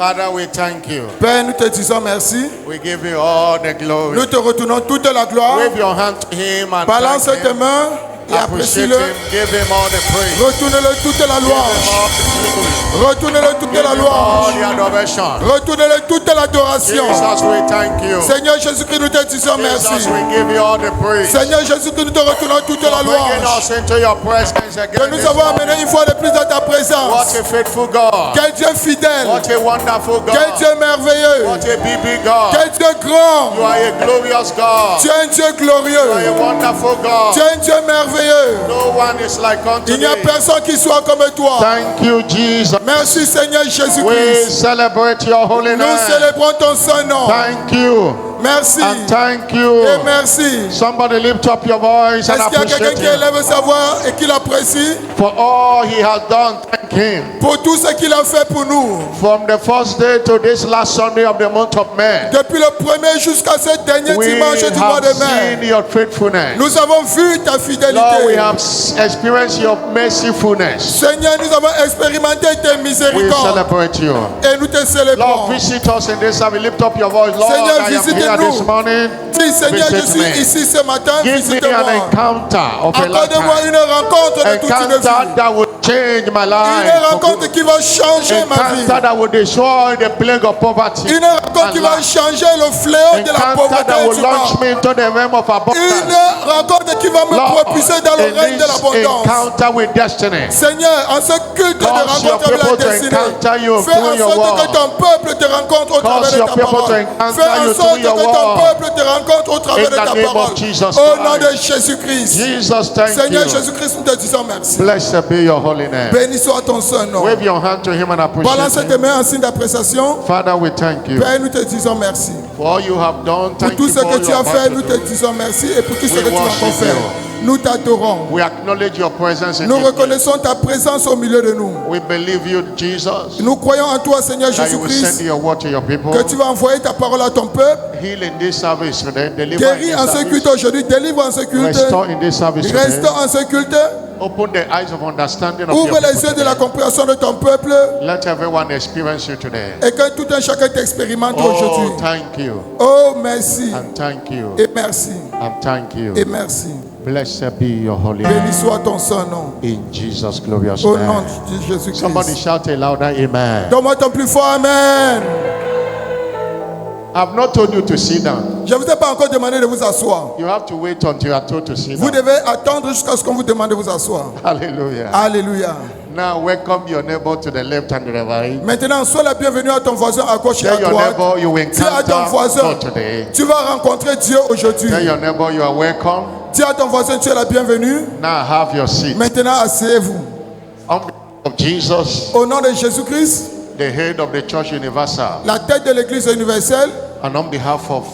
Father, we thank you. Père, nous te disons merci. We give you all the glory. Nous te retournons toute la gloire. Wave your hand to him and Balance thank tes him. mains et Appreciate apprécie-le. him. Give him all the praise. Retournez-le toute la Give him louange. all the glory. Retournez-le toute Give la him all louange. the adoration. Retournez-le toute l'adoration. Jesus, we thank you. Seigneur Jésus-Christ, nous te disons Jesus, merci. we give you all the praise. Seigneur Jésus-Christ, nous te retournons toute la For bringing louange. us into your presence Que again. nous this avons morning. amené une fois de plus dans ta What présence. a faithful God. Quel Dieu fidèle. What a wonderful Quel God. Dieu merveilleux. What a big God. Quel Dieu grand. You are a glorious God. Tu es un Dieu You are a glorieux. wonderful God. Tu es un Dieu merveilleux. No one is like unto Il n'y a thee. personne qui soit comme toi. Thank you, Jesus. Merci Seigneur We Jésus-Christ. celebrate your holy Nous name. célébrons ton saint nom. Thank you. Merci. And thank Et you. merci. Somebody lift up your voice and Est-ce qu'il y a quelqu'un appreciate qui him. élève sa voix et qui l'apprécie For all he has done. Thank him. pour tout ce qu'il a fait pour nous? From the first day to this last Sunday of the month of May, Depuis le premier jusqu'à ce dernier we dimanche du mois have de seen mai, your faithfulness. nous avons vu ta Lord, we fidélité. have experienced your mercifulness. Seigneur, nous avons expérimenté tes We miséricordes celebrate you. et nous te Lord, célébrons. visit us in this service. Lift up your voice. Lord, Seigneur, I am here visitez-nous. this morning. Dis Seigneur, je Visit suis me. ici ce matin, Give me an visite-moi. encounter of a Accorde-moi lifetime. une rencontre de toute une Encounter vie. that will change my Une life. rencontre qui va changer ma vie. Encounter that will destroy the plague of poverty. Une rencontre qui and va lack. changer le fléau de la Encounter pauvreté that et will du launch mal. me into the realm of abundance. Une rencontre qui va me Lord, propulser dans le in règne de this l'abondance. encounter with destiny, Seigneur, en ce culte de cause your rencontre avec la people to destinée, encounter you fais en through your sorte que word. ton peuple te rencontre au travers de your ta people to parole. encounter Fais en you sorte through que your ton word. peuple te rencontre au travers In de the ta name of parole. Jesus Au nom de Christ. Jésus-Christ. Jesus, thank Seigneur you. Jésus-Christ, nous te disons merci. Blessed be your holy name. Béni soit ton saint nom. Wave your hand to him and Balance appreciate tes him. mains en signe d'appréciation. Father, we thank you Père, nous te disons merci. for all you have done. Pour Thank tout you ce for que all tu you as are fait, about nous to te do. disons merci. Et pour tout ce We que tu vas worship encore faire, you. nous t'adorons. We acknowledge your presence in Nous this place. reconnaissons ta présence au milieu de nous. We believe you, Jesus, Nous croyons en toi, Seigneur that you will send Jésus-Christ, your word to your people. que tu vas envoyer ta parole à ton peuple. Heal in this service today. Deliver Guéris in en this ce culte service. aujourd'hui, délivre en ce culte. Restore in this service today. Restaure en ce culte. Open the eyes of understanding of Ouvre your les people yeux de la today. compréhension de ton peuple. Let everyone experience you today. Et que tout un chacun t'expérimente Oh, aujourd'hui. thank you. Oh, merci. And thank you. Et merci. And thank you. Et merci. Blessed be your holy Béni name. soit ton saint nom. In Jesus' glorious Au nom name. de Somebody Jésus-Christ. shout a louder amen. Donne-moi ton plus fort Amen. I've not told you to sit down. Je ne vous ai pas encore demandé de vous asseoir. You have to wait until you are told to sit Vous down. devez attendre jusqu'à ce qu'on vous demande de vous asseoir. Hallelujah. Alléluia. Now welcome your neighbor to the left and to the right. Maintenant, sois la bienvenue à ton voisin à gauche et à Tell your droite. neighbor you will Dis à ton encounter voisin, God today. tu vas rencontrer Dieu aujourd'hui. Tell your neighbor you are welcome. Dis à ton voisin, tu es la bienvenue. Now have your seat. Maintenant, asseyez-vous. On behalf of Jesus, Au nom de Jésus-Christ, the head of the church universal, la tête de l'Église universelle, and on behalf of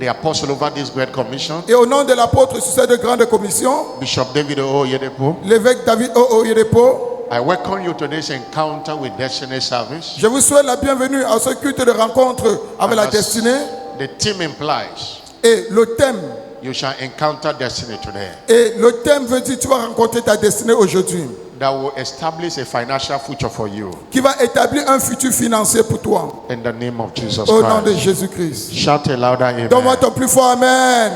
the apostle over this great commission, et au nom de l'apôtre sur cette grande commission, Bishop David Oyedepo, l'évêque David Oyedepo, I welcome you to this encounter with Destiny Service. je vous souhaite la bienvenue à ce culte de rencontre avec la And as destinée. the theme implies, Et le thème, you shall encounter destiny today. veut dire tu vas rencontrer ta destinée aujourd'hui, That will establish a financial future for you. qui va établir un futur financier pour toi. In the name of Jesus Au nom de Christ. Jésus-Christ. Shout a louder amen. Donne-moi ton plus fort Amen.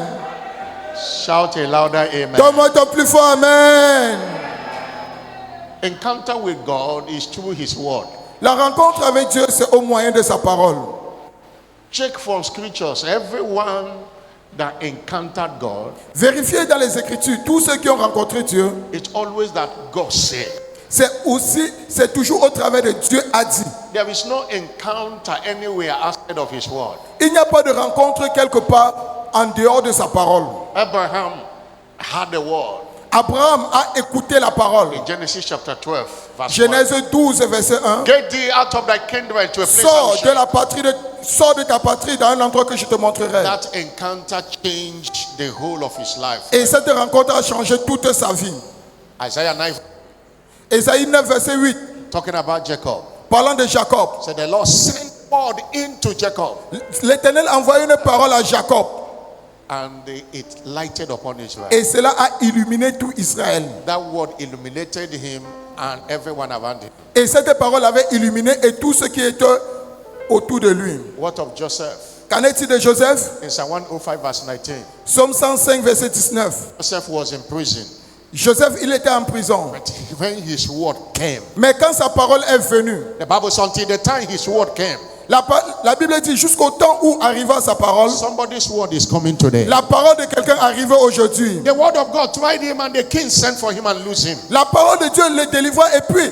Shout a louder amen. Donne-moi ton plus fort Amen. Encounter with God is through His word. La rencontre avec Dieu, c'est au moyen de sa parole. Check from scriptures. Everyone that encountered God, Vérifiez dans les Écritures, tous ceux qui ont rencontré Dieu, it's always that God said. c'est toujours au travers de Dieu a dit. There is no encounter anywhere outside of His word. Il n'y a pas de rencontre quelque part en dehors de sa parole. Abraham had the word. Abraham a écouté la parole. In Genesis chapter 12, verse 1. Genèse 12, verset 1. Get thee out of thy kindred to a place I will show you. Sors de ta patrie dans un endroit que je te montrerai. That encounter changed the whole of his life. Et cette rencontre a changé toute sa vie. Isaiah 9, Ésaïe 9, verset 8. talking about Jacob. Parlant de Jacob. So the Lord sent word into Jacob, L'Éternel a envoyé une parole à Jacob. and it lighted upon Israel. Et cela a illuminé tout Israël. That word illuminated him and everyone around him. Et cette parole avait illuminé et tous ceux qui étaient autour de lui. What of Joseph? Qu'en est-il de Joseph? In Psalm 105 verse 19. Psaume 105, verset 19. Joseph was in prison. Joseph, il était en prison. But when his word came, Mais quand sa parole est venue, the Bible says until the time his word came, la Bible dit jusqu'au temps où arriva sa parole, somebody's word is coming today. la parole de quelqu'un arrivait aujourd'hui. The word of God tried him and the king sent for him and loosed him. La parole de Dieu le délivra et puis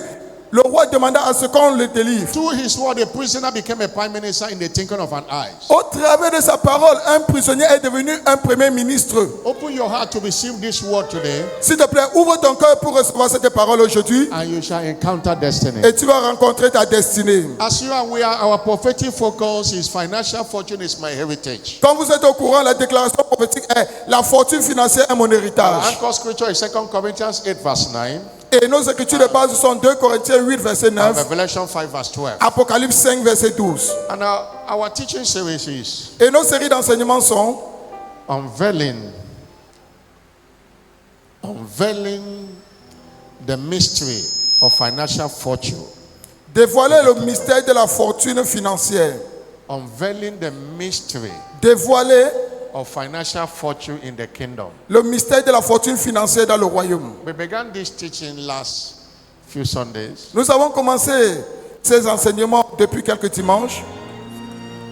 le roi demanda à ce qu'on le délivre. Through his word, a prisoner became a prime minister in the twinkling of an eye. Au travers de sa parole, un prisonnier est devenu un premier ministre. Open your heart to receive this word today, S'il te plaît, ouvre ton cœur pour recevoir cette parole aujourd'hui and you shall encounter destiny. et tu vas rencontrer ta destinée. As you are aware, our prophetic focus is financial fortune is my heritage. Comme vous êtes au courant, la déclaration prophétique est la fortune financière est mon Our héritage. anchor scripture is 2 Corinthians 8 verse 9 Et nos écritures de base sont 2 Corinthiens 8, verset and 9, Revelation 5 verse 12. Apocalypse 5, verset 12. And our teaching series is Et nos séries d'enseignements sont unveiling the mystery of financial fortune. dévoiler le mystère de la fortune financière. Unveiling the mystery Dévoiler of financial fortune in the kingdom. le mystère de la fortune financière dans le royaume. We began this teaching last few Sundays, Nous avons commencé ces enseignements depuis quelques dimanches.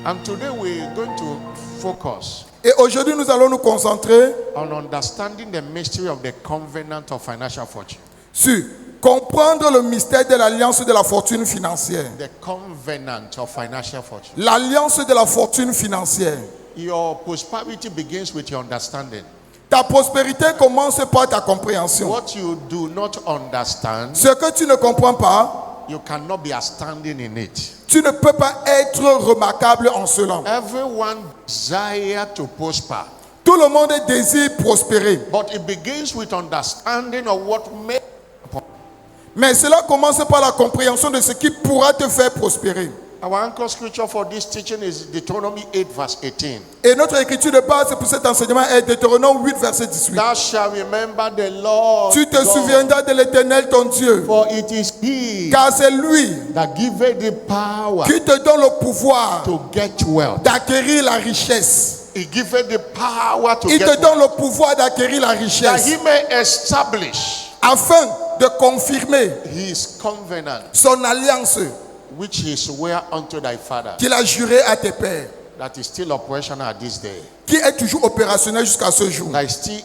and today we're going to focus Et aujourd'hui, nous allons nous concentrer on understanding the mystery of the covenant of financial fortune. sur comprendre le mystère de l'alliance de la fortune financière. The covenant of financial fortune. L'alliance de la fortune financière. Your prosperity begins with your understanding. Ta prospérité commence par ta compréhension. What you do not understand, Ce que tu ne comprends pas, you cannot be outstanding in it. tu ne peux pas être remarquable en cela. Everyone desire to prosper, Tout le monde désire prospérer. but it begins with understanding of what may. Mais cela commence par la compréhension de ce qui pourra te faire prospérer. Our anchor scripture for this teaching is Deuteronomy 8 verse 18. Et notre écriture de base pour cet enseignement est Deutéronome 8, verset 18. Thou shalt remember the Lord Tu te God, souviendras de l'Éternel ton Dieu, for it is He car c'est lui that giveth the power qui te donne le pouvoir to get wealth. d'acquérir la richesse. He giveth the power to Il get te donne wealth, le pouvoir d'acquérir la that richesse He may establish afin de confirmer His covenant, son alliance which He sware unto thy father, qu'il a juré à tes pères, that is still operational at this day, qui est toujours opérationnel jusqu'à ce jour, that is still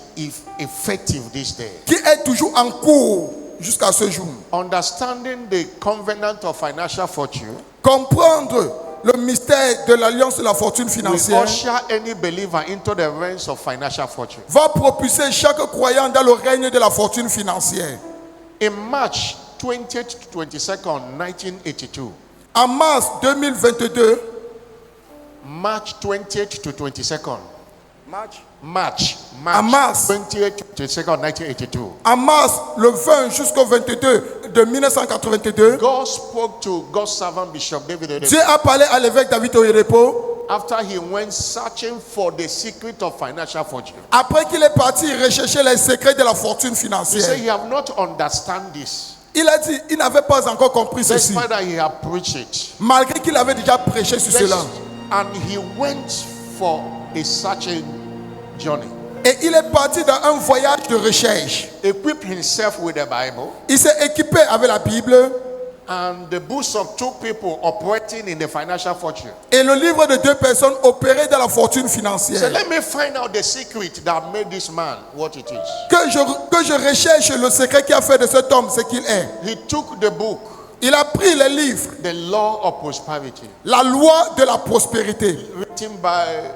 effective this day. qui est toujours en cours jusqu'à ce jour. Understanding the covenant of financial fortune Comprendre le mystère de l'alliance de la fortune will financière usher any believer into the realms of financial fortune. va propulser chaque croyant dans le règne de la fortune financière. In March 20th to 22nd, 1982, En mars 2022, March 20th to 22nd, March En mars. 20th to 22nd, 1982, en mars le 20 jusqu'au 22 de 1982, God spoke to God's servant Bishop David Oyedepo Dieu a parlé à l'évêque David Oyedepo after he went searching for the secret of financial fortune. après qu'il est parti rechercher les secrets de la fortune He said financière. he have not understand this, Il a dit il n'avait pas encore compris ceci, despite that he had preached it. malgré qu'il avait déjà prêché sur cela. And he went for a searching journey. Et il est parti dans un voyage de recherche. Equip himself with the Bible Il s'est équipé avec la Bible and the books of two people operating in the financial fortune. et le livre de deux personnes opérées dans la fortune So financière. let me find out the secret that made this man what it is. Que je recherche le secret qui a fait de cet homme ce qu'il est. He took the book, Il a pris les livres, The Law of Prosperity, la loi de la prospérité, written by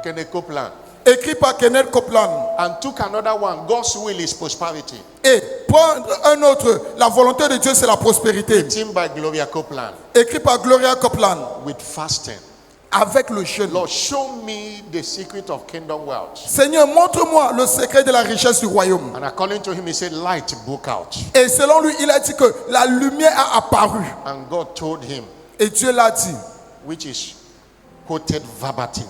Kenneth Copeland, écrit par Kenneth Copeland, and took another one, God's Will is Prosperity, et prendre un autre, la volonté de Dieu c'est la prospérité, written by Gloria Copeland, écrit par Gloria Copeland, with fasting. avec le jeûne. Lord, show me the secret of kingdom wealth. Seigneur, montre-moi le secret de la richesse du royaume. And according to him, he said, light broke out. Et selon lui, il a dit que la lumière a apparu. And God told him, Et Dieu l'a dit, which is quoted verbatim.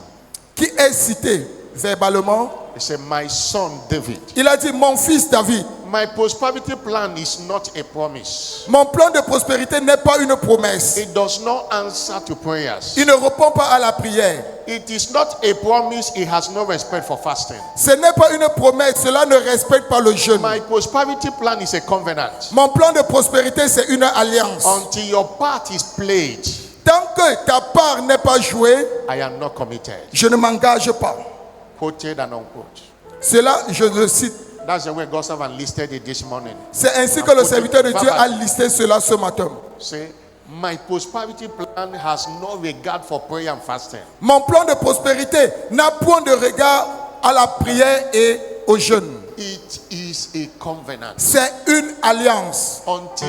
qui est cité verbalement. He said, my son David, Il a dit, mon fils David, My prosperity plan is not a promise. Mon plan de prospérité n'est pas une promesse. It does not answer to prayers. Il ne répond pas à la prière. It is not a promise. It has no respect for fasting. Ce n'est pas une promesse. Cela ne respecte pas le jeûne. My prosperity plan is a covenant. Mon plan de prospérité, c'est une alliance. Until your part is played, Tant que ta part n'est pas jouée, I am not committed. je ne m'engage pas. Quoted and unquote. Cela, je le cite. That's the way God's servant listed it this morning. C'est ainsi que le serviteur de Dieu a listé cela ce matin. Say, my prosperity plan has no regard for prayer and fasting. Mon plan de prospérité n'a point de regard à la prière et au jeûne. It is a covenant. C'est une alliance. Until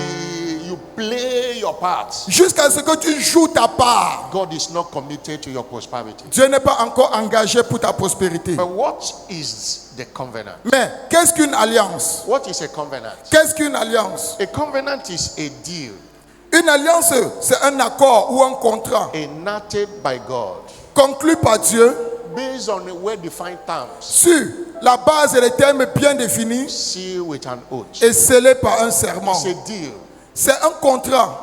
you play your part, Jusqu'à ce que tu joues ta part, God is not committed to your prosperity. Dieu n'est pas encore engagé pour ta prospérité. But what is the covenant? Mais qu'est-ce qu'une alliance? What is a covenant? Qu'est-ce qu'une alliance? A covenant is a deal Une alliance, c'est un accord ou un contrat enacted by God conclu par Dieu based on well-defined terms, sur la base et les termes bien définis sealed with an oath. et scellé par un serment. It's a deal. C'est un contrat.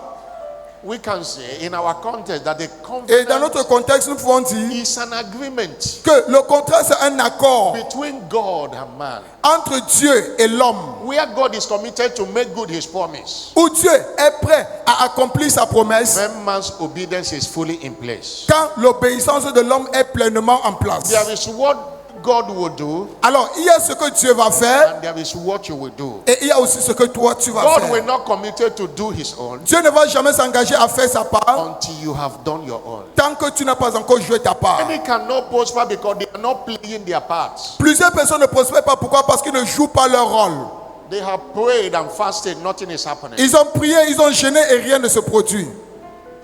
We can say in our context that the Et dans covenant notre contexte, nous pouvons dire is an agreement que le contrat, c'est un accord between God and man, entre Dieu et l'homme, where God is committed to make good his promise où Dieu est prêt à accomplir sa promesse when man's obedience is fully in place. quand l'obéissance de l'homme est pleinement en place. There is what God will do Alors, il y a ce que Dieu va faire and there is what you will do. et il y a aussi ce que toi tu vas God will faire. not committed to do his own Dieu ne va jamais s'engager à faire sa part until you have done your own. tant que tu n'as pas encore joué ta part. Many cannot prosper because they are not playing their parts. Plusieurs personnes ne prospèrent pas. Pourquoi? Parce qu'ils ne jouent pas leur rôle. They have prayed and fasted, nothing is happening. Ils ont prié, ils ont gêné et rien ne se produit.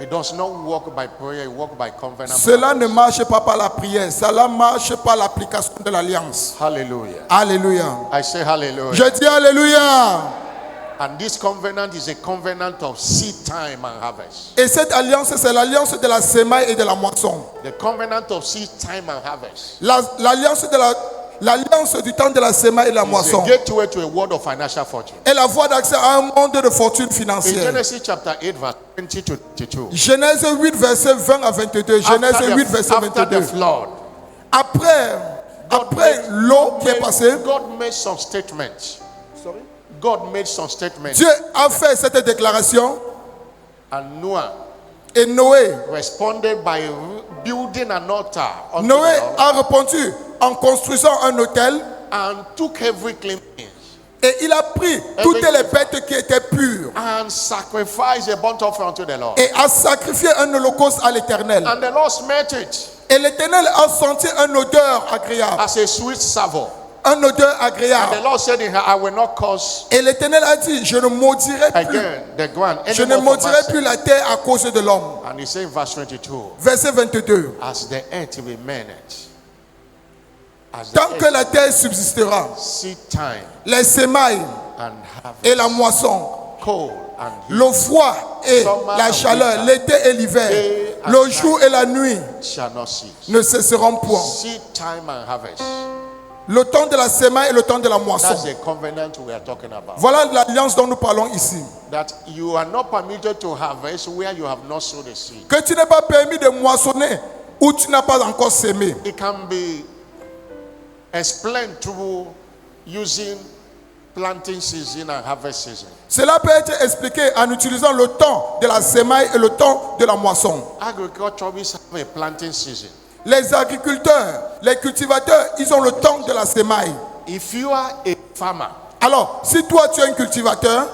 It does not work by prayer, it works by covenant. Cela ne marche pas par la prière, cela marche par l'application de l'alliance. Hallelujah. Alléluia. I say hallelujah. Je dis alléluia. And this covenant is a covenant of seed time and harvest. Et cette alliance, c'est l'alliance de la semaille et de la moisson. The covenant of seed time and harvest L'alliance du temps de la semaille et de la is moisson a gateway to a world of financial fortune. est la voie d'accès à un monde de fortune In financière. Genesis chapter 8, verse 20 to 22. Genèse 8, verset 20 à 22. Genèse 8, verset After the 22. flood, Après l'eau qui est passée, God made some statements. God made some statements. Dieu a fait cette déclaration And Noah et Noé responded by building an altar unto Noé the Lord a répondu en construisant un autel and took every clean thing et il a pris toutes les bêtes qui étaient pures and sacrificed a burnt offering unto the Lord. et a sacrifié un holocauste à l'Éternel. And the Lord smelt it Et l'Éternel a senti une odeur agréable. as a sweet savour. Une odeur And the agréable. Lord said in her, I will not cause Et l'Éternel a dit, je ne maudirai plus. again the ground Je ne anymore for maudirai my plus sake. la terre à cause de l'homme. And he said in verse 22, Verset 22. as the earth remaineth, as the Tant que earth, la terre subsistera, seed time les semailles and harvest, et la moisson, cold and heat le froid et la chaleur, l'été et l'hiver, le jour et la nuit shall not cease. ne cesseront point. Seed time and harvest. Le temps de la semaille et le temps de la moisson. That's the covenant we are talking about. Voilà l'alliance dont nous parlons ici. That you are not permitted to harvest where you have not sowed a seed. Que tu n'es pas permis de moissonner où tu n'as pas encore sémé. It can be explained through using planting season and harvest season. Cela peut être expliqué en utilisant le temps de la semaille et le temps de la moisson. Agriculturists have a planting season. Les agriculteurs, les cultivateurs, ils ont le temps de la semaille. If you are a farmer Alors, si toi tu es un cultivateur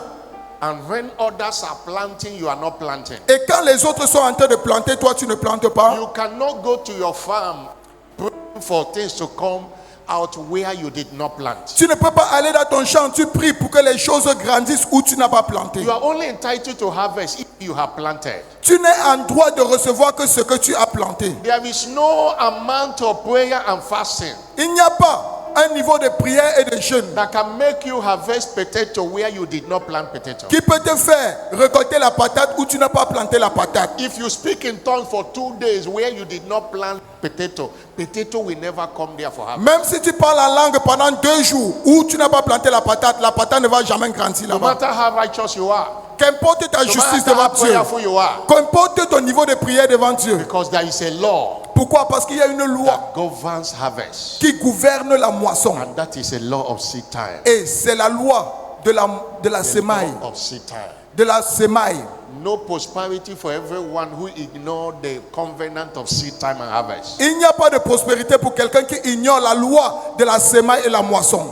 and when others are planting, you are not planting, et quand les autres sont en train de planter, toi tu ne plantes pas, you cannot go to your farm praying for things to come out where you did not plant. tu ne peux pas aller dans ton champ, tu pries pour que les choses grandissent où tu n'as pas planté. You are only entitled to harvest if you have planted. Tu n'es en droit de recevoir que ce que tu as planté. There is no amount of prayer and fasting Il n'y a pas un niveau de prière et de jeûne that can make you harvest potato where you did not plant potato. qui peut te faire récolter la patate où tu n'as pas planté la patate. If you speak in tongues for 2 days where you did not plant potato, potato will never come there for harvest. Même si tu parles la langue pendant 2 jours où tu n'as pas planté la patate ne va jamais grandir No là-bas. matter how righteous you are, Qu'importe ta no justice matter how devant Dieu, prayerful you are, qu'importe ton niveau de prière devant Dieu. because there is a law Pourquoi? Parce qu'il y a une loi that governs harvest, qui gouverne la moisson. and that is a law of seed time. Et c'est la loi de la The semaille. law of seed time. De la semaille. No prosperity for everyone who ignored the covenant of seed time and harvest. Il n'y a pas de prospérité pour quelqu'un qui ignore la loi de la semaille et la moisson.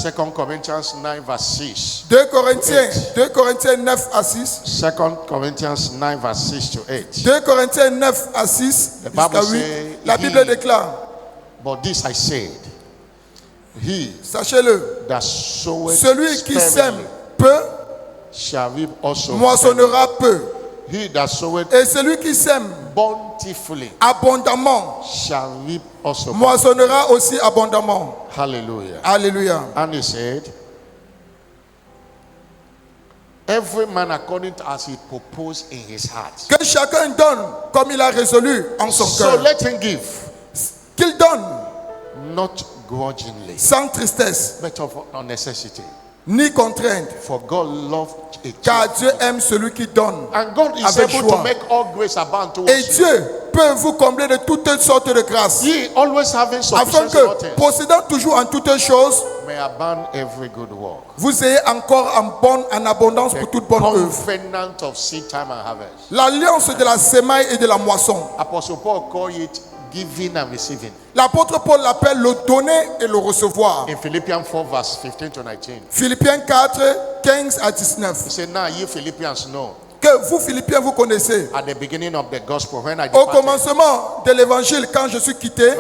2 Corinthians 9 verse 6. 2 Corinthiens 9 à 6. 2 Corinthians 9 verse 6 to 8. 2 Corinthiens 9 à 6 The Bible jusqu'à 8. say, La Bible déclare, But this I said, he sachez-le, that soweth celui qui sème sparingly peu shall reap also moissonnera peu. sparingly. He that soweth Et celui qui sème bountifully abondamment shall reap also. moissonnera aussi abondamment. Hallelujah. Alléluia. And he said, every man according to as he proposed in his heart. Que chacun donne comme il a résolu en son So cœur. let him give, Qu'il donne not grudgingly, sans tristesse but of necessity. ni contrainte. For God loved a Car cheerful Dieu aime celui qui donne. And God is avec able joie. to make all grace abound towards Et you. Dieu peut vous combler de toutes sortes de grâces. Ye always having Afin sufficiency in all que, things, possédant toujours en toutes choses, may abound every good work. vous ayez encore en abondance pour toute bonne œuvre. Covenant of seed time and harvest. L'alliance de la semaille et de la moisson. Apostle Paul called it giving and receiving. L'apôtre Paul l'appelle le donner et le recevoir. In Philippians 4 verse 15 to 19. Philippiens 4, 15 à 19. He said, now you Philippians know, Que vous, Philippiens, vous connaissez. at the beginning of the gospel, when I Au departed, commencement de l'évangile, quand je suis quitté,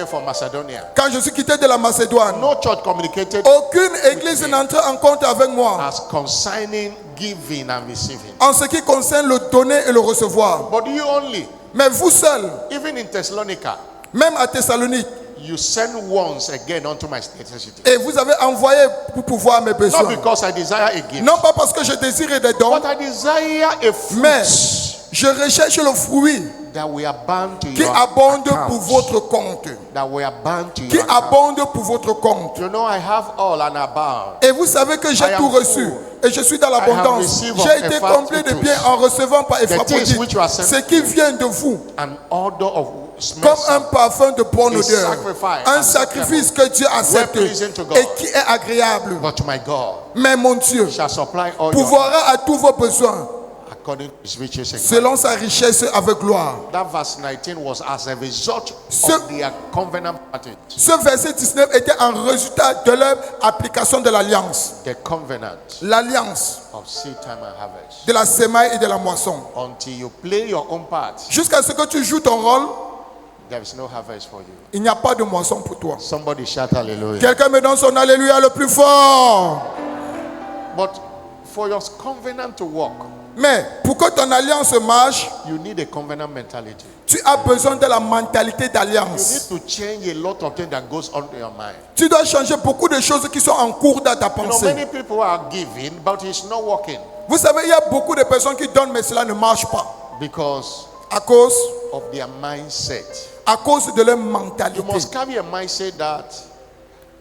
from Macedonia, quand je suis quitté de la Macédoine, no church communicated aucune église n'entrait en compte avec moi as consigning giving and receiving. en ce qui concerne le donner et le recevoir. But you only, Mais vous seul, even in Thessalonica, même à Thessalonique, you send once again unto my necessity. et vous avez envoyé pour pouvoir mes Not besoins. because I desire a gift, Non pas parce que je désire des dons, but I desire a mais fruit je recherche le fruit that will abound to qui your abonde account. pour votre compte. That will abound to Qui your account. abonde pour votre compte. You know, I have all and abound. Et vous savez que j'ai I am tout reçu. full. Et je suis dans I have l'abondance. received of J'ai été comblé de Epaphroditus. biens en recevant par things Epaphroditus which you are sent ce qui vient de vous. An odor of smell Comme un parfum de bonne A odeur. sacrifice. Un sacrifice que Dieu accepte Well pleasing to God. et qui est agréable. But my God Mais mon Dieu shall supply all your pourvoira à tous vos besoins according to his riches in glory. selon sa richesse avec gloire. That verse 19 was as a result Ce- of their covenant practice. Ce verset 19 était un résultat de leur application de l'alliance. The covenant L'alliance of seed time and harvest. de la semaille et de la moisson. Until you play your own part, Jusqu'à ce que tu joues ton rôle, there is no harvest for you. il n'y a pas de moisson pour toi. Somebody shout hallelujah. Quelqu'un me donne son alléluia le plus fort. But for your covenant to work, Mais pour que ton alliance marche, you need a covenant mentality. tu as besoin de la mentalité You d'alliance. need to change a lot of things that goes on in your mind. Tu dois changer beaucoup de choses qui sont en cours dans ta You know, pensée. many people are giving, but it's not working Vous savez, il y a beaucoup de personnes qui donnent, mais cela ne marche pas. because À cause of their mindset. de leur You mentalité. must carry a mindset that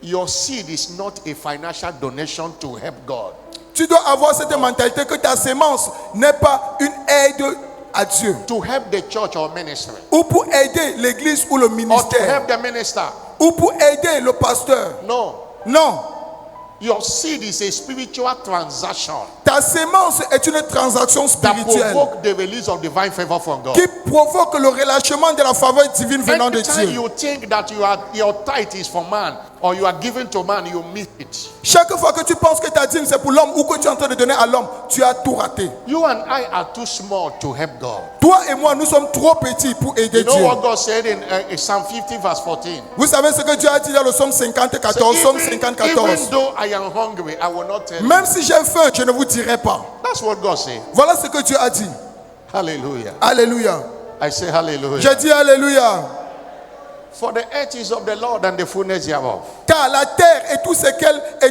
your seed is not a financial donation to help God. Tu dois avoir cette mentalité que ta sémence n'est pas une aide à Dieu. To help the church or ministry. Ou pour aider l'église ou le Or to ministère. help the minister. Ou pour aider le pasteur. No. Non. Your seed is a spiritual transaction Ta sémence est une transaction that spirituelle provoke the release of divine favor from God. qui provoque le relâchement de la faveur divine venant de Anytime Dieu. you think that your tithe is for man or you are giving to man, you miss it. Chaque fois que tu penses que ta dîme c'est pour l'homme ou que tu es en train de donner à l'homme, tu as tout raté. You and I are too small to help God. Toi et moi, nous sommes trop petits pour aider You know Dieu. what God said in Psalm 50 verse 14? Vous savez ce que Dieu a dit dans le psaume 54, psaume Even 54. though I am hungry, I will not tell you. Même si j'ai faim, je ne vous dirai pas. That's what God said. Voilà ce que Dieu a dit. Hallelujah. Alléluia. I say hallelujah. J'ai dit Alléluia. For the earth is of the Lord and the fullness thereof. Car la terre et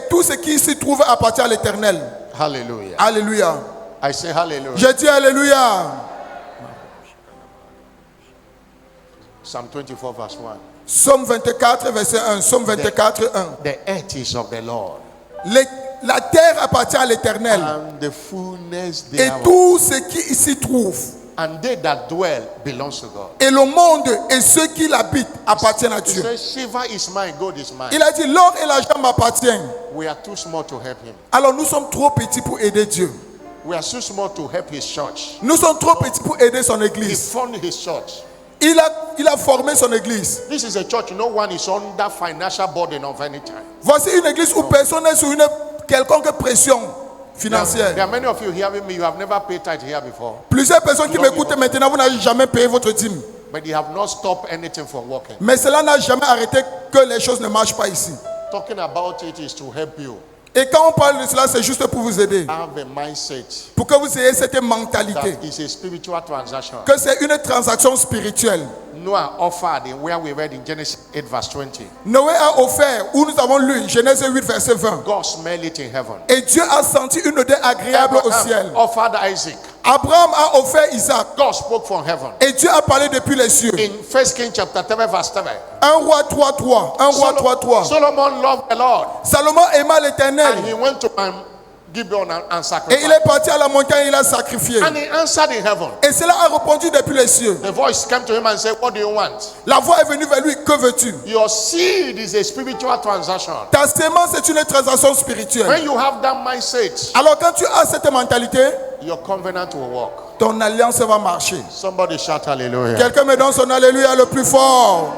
tout ce qui s'y trouve appartient à l'Éternel. Hallelujah. Alléluia. I say hallelujah. Je dis Alléluia. Psalm 24 verse 1. Psaume 24, verset 1. Psaume 24, 1. The earth is of the Lord La terre appartient à l'Éternel. and the fullness Et thereof. tout ce qui s'y trouve. And they that dwell belongs to God. Et le monde et ceux qui l'habitent appartiennent à He Dieu. says, silver is mine, gold is mine. Il a dit, l'or et l'argent m'appartiennent. We are too small to help him. Alors nous sommes trop petits pour aider Dieu. We are too small to help his church. Nous sommes trop petits pour aider son He église. funded his church. Il a formé son église. This is a church, no one is under financial burden of any time. Voici une église où personne n'est sous une quelconque pression There financière. are many of you hearing me, you have never paid tithe here before, Plusieurs personnes qui m'écoutent maintenant, vous n'avez jamais payé votre dîme. but you have not stopped anything from working. Mais cela n'a jamais arrêté que les choses ne marchent pas ici. Talking about it is to help you Et quand on parle de cela, c'est juste pour vous aider. have a mindset Pour que vous ayez cette mentalité. that is a spiritual transaction. Que c'est une transaction spirituelle. Noah offered in where we read in Genesis 8 verse 20. Noé a offert, où nous avons lu, Genèse 8, verset 20. God smelled it in heaven. Et Dieu a senti une odeur agréable au ciel. Abraham offered Isaac. Abraham a offert Isaac. God spoke from heaven. Et Dieu a parlé depuis les cieux. In 1 Kings chapter 3 verse 7. 1 roi 3, 3. 1 roi 3, 3. Solomon loved the Lord Salomon aima and l'Éternel. he went to Gibeon and Et il sacrificed. est parti à la montagne, il a sacrifié. And he answered in heaven. Et cela a répondu depuis les cieux. The voice came to him and said, what do you want? La voix est venue vers lui, que veux-tu? Your seed is a spiritual transaction. Ta sémence est une transaction spirituelle. When you have that mindset, Alors quand tu as cette mentalité, your covenant will work. ton alliance va marcher. Somebody shout hallelujah. Quelqu'un me donne son alléluia le plus fort.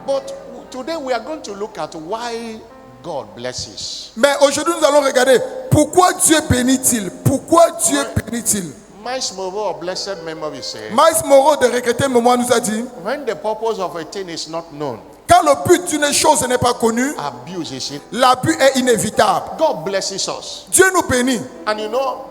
But today we are going to look at why God blesses. Mais aujourd'hui nous allons regarder pourquoi Dieu bénit-il? Pourquoi Dieu bénit-il? Miles Moreau of blessed memory said, Miles Moreau de regretter mémoire nous a dit, when the purpose of a thing is not known, quand le but d'une chose n'est pas connu, abuse is it. l'abus est inévitable. God blesses us. Dieu nous bénit. And you know,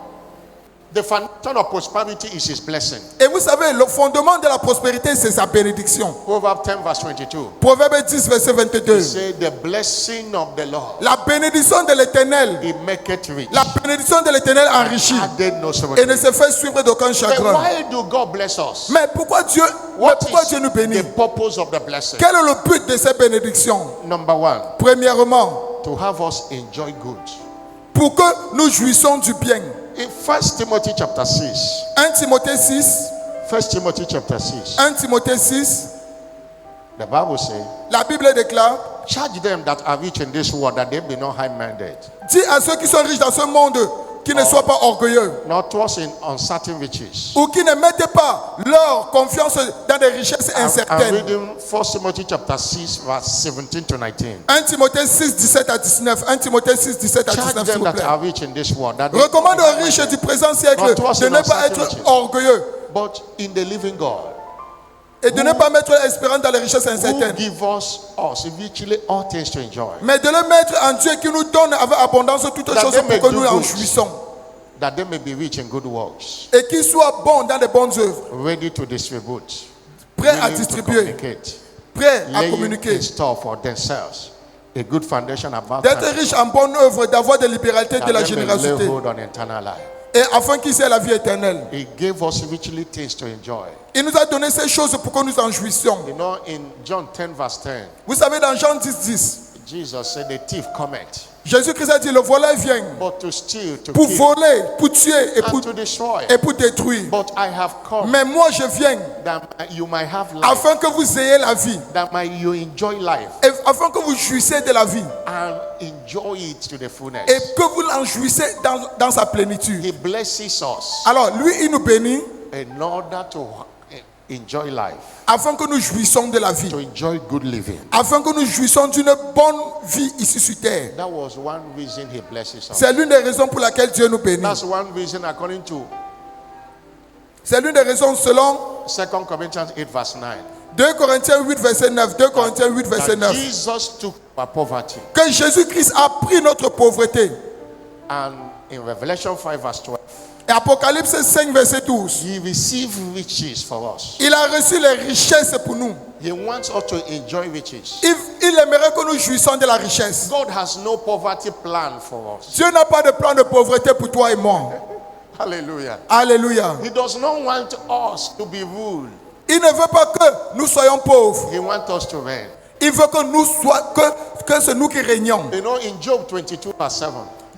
the foundation of prosperity is his blessing. Et vous savez, le fondement de la prospérité, c'est sa bénédiction. Proverbs 10 verse 22. Proverbe 10, verset 22. Say the blessing of the Lord, La bénédiction de l'Éternel, he maketh rich. la bénédiction de l'Éternel enrichit Added no sorrow. et ne se fait suivre d'aucun Then chagrin. why do God bless us? Mais pourquoi Dieu nous bénit? The purpose of the blessing? Quel est le but de ces bénédictions? Number one, Premièrement, to have us enjoy good. pour que nous jouissons du bien. In 1 Timothy chapter 6, 1 Timothée 6, 1 Timothy chapter 6, 1 Timothée 6, the Bible says, la Bible déclare, charge them that are rich in this world that they be not high-minded, dis à ceux qui sont riches dans ce monde qui ne soient pas orgueilleux not trust in uncertain riches. ou qui ne mettent pas leur confiance dans des richesses I'm incertaines. reading 1 Timothy chapter 6, verse 17 to 19. 1 Timothée 6, 17 à 19. 1 Timothée 6, 17 à Charge 19, s'il them vous that plaît. are rich in this world that they Recommande aux riches du présent siècle de ne pas être orgueilleux but in the living God, et de ne pas mettre l'espérance dans les richesses who incertaines, give us richly all things to enjoy, mais de le mettre en Dieu qui nous donne avec abondance toutes That choses they may pour que do nous en good. jouissons that they may be rich in good works, et qu'il soit bon dans les bonnes œuvres, ready to distribute, prêt à willing to distribuer, communicate, prêt à laying communiquer, in store for themselves a good foundation about d'être time, riche en bonne œuvre, d'avoir de libéralité, that de la they may lay générosité, hold on eternal life. et afin qu'il ait la vie éternelle. He gave us richly things to enjoy. Il nous a donné ces choses pour que nous en jouissions. You know, in John 10 verse 10, Vous savez, dans Jean 10, 10, Jesus said, the thief cometh, Jésus-Christ a dit, le voleur vient but to steal, to pour kill, voler, pour tuer and to destroy. et pour détruire. But I have come Mais moi, je viens that you might have life, afin que vous ayez la vie, that you enjoy life et afin que vous jouissez de la vie and enjoy it to the fullness. et que vous l'en jouissez dans sa plénitude. He blesses us Alors, lui, il nous bénit in order to enjoy life, afin que nous jouissons de la to vie, enjoy good living. afin que nous jouissons d'une bonne vie ici sur terre. That was one reason he blesses us. C'est l'une des raisons pour laquelle Dieu nous bénit. That's one reason according to C'est l'une des raisons selon 2 Corinthians 8 verse 9. 2 Corinthiens 8, verset 9. 2 Corinthiens 8, verset That 9. Jesus took our poverty. Que Jésus-Christ a pris notre pauvreté. And in Revelation 5 verse 12, Et Apocalypse 5, verset 12. He received riches for us. Il a reçu les richesses pour nous. He wants us to enjoy riches. Il aimerait que nous jouissions de la richesse. God has no poverty plan for us. Dieu n'a pas de plan de pauvreté pour toi et moi. Hallelujah. Alléluia. He does not want us to be ruled. Il ne veut pas que nous soyons pauvres. He wants us to reign. Il veut que nous soyons, que c'est nous qui régnons. You know, in Job 22 verse 7,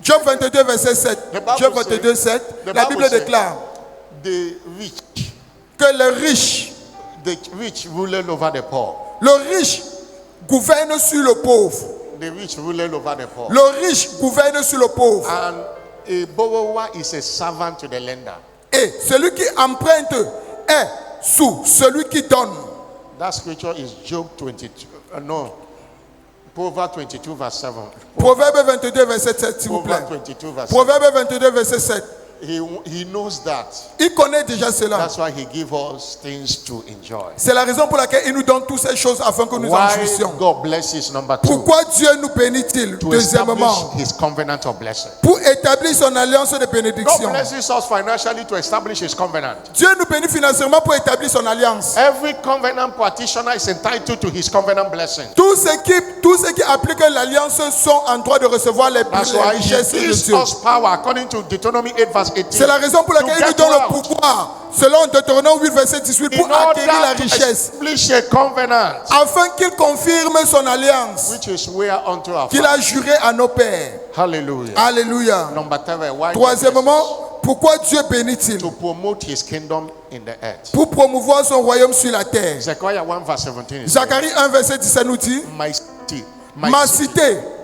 Job 22, verset 7. The Bible Job says- 22, 7. the La Bible Bible says- déclare the rich que the rich ruler over the poor. le riche gouverne sur le pauvre. The rich ruler over the poor. Le riche gouverne sur le pauvre. And a borrower is a servant to the lender. Et celui qui emprunte est sous celui qui donne. That scripture is Job 22. Proverbs 22 verse 7. Proverbe 22, verset 7, s'il vous plaît. Proverbs 22 verse 7. Proverbe 22, verset 7. He knows that. Il connaît déjà cela. That's why he gives us things to enjoy. C'est la raison pour laquelle il nous donne toutes ces choses afin que nous en Why jouissions. God blesses number 2. Pourquoi Dieu nous bénit-il? To Deuxièmement, establish his covenant of blessing. pour établir son alliance de God bénédiction. blesses us financially to establish his covenant. Dieu nous bénit financièrement pour établir son alliance. Every covenant practitioner is entitled to his covenant blessing. Tous ceux qui appliquent l'alliance sont en droit de recevoir les That's why he richesses de gives Dieu. us power according to Deuteronomy 8 verse 18. C'est la raison pour laquelle il nous donne le pouvoir, selon Deutéronome 8, verset 18, pour In order acquérir la to richesse, establish a covenant afin qu'il confirme son alliance which is where unto our qu'il a juré à nos pères. Hallelujah. Alléluia. Number 3, why God Troisièmement, pourquoi Dieu bénit-il? blesses? To promote his kingdom in the earth. Pour promouvoir son royaume sur la terre. Zechariah 1 verse 17 is Zacharie 1, verset 17 nous dit, my city,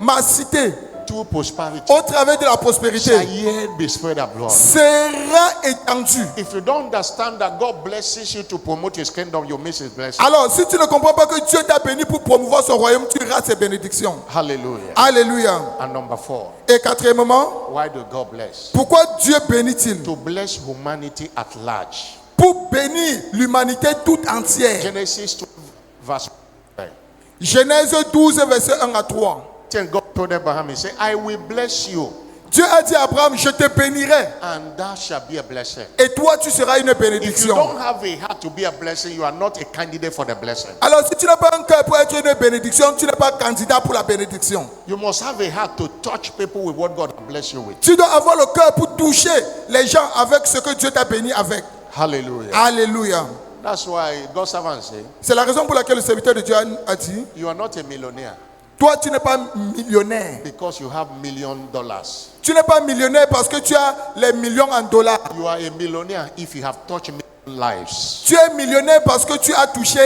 ma cité, through prosperity au travers de la shall prospérité, yet be spread abroad. sera étendue. If you don't understand that God blesses you to promote his kingdom, you miss his blessing. Alors, si tu ne comprends pas que Dieu t'a béni pour promouvoir son royaume, tu rates ses bénédictions. Hallelujah. Alléluia. And number 4, Et quatrièmement, why do God bless? pourquoi Dieu bénit-il? To bless humanity at large. Pour bénir l'humanité toute entière. Genesis 12 verse 1. Genèse 12, verset 1 à 3. Then God told Abraham, he said, I will bless you, Dieu a dit à Abraham, je te bénirai and thou shalt be a blessing. et toi tu seras une If you bénédiction. don't have a heart to be a blessing, you are not a candidate for the blessing. Alors si tu n'as pas un cœur pour être une bénédiction, tu n'es pas candidat pour la bénédiction. You must have a heart to touch people with what God has blessed you with. Tu dois avoir le cœur pour toucher les gens avec ce que Dieu t'a béni avec. Hallelujah. Alléluia. That's why God's servant say, C'est la raison pour laquelle le serviteur de Dieu a dit, you are not a millionaire toi tu n'es pas millionnaire. because you have $1 million. Tu n'es pas millionnaire parce que tu as les millions en dollars. You are a millionaire if you have touched million lives. Tu es millionnaire parce que tu as touché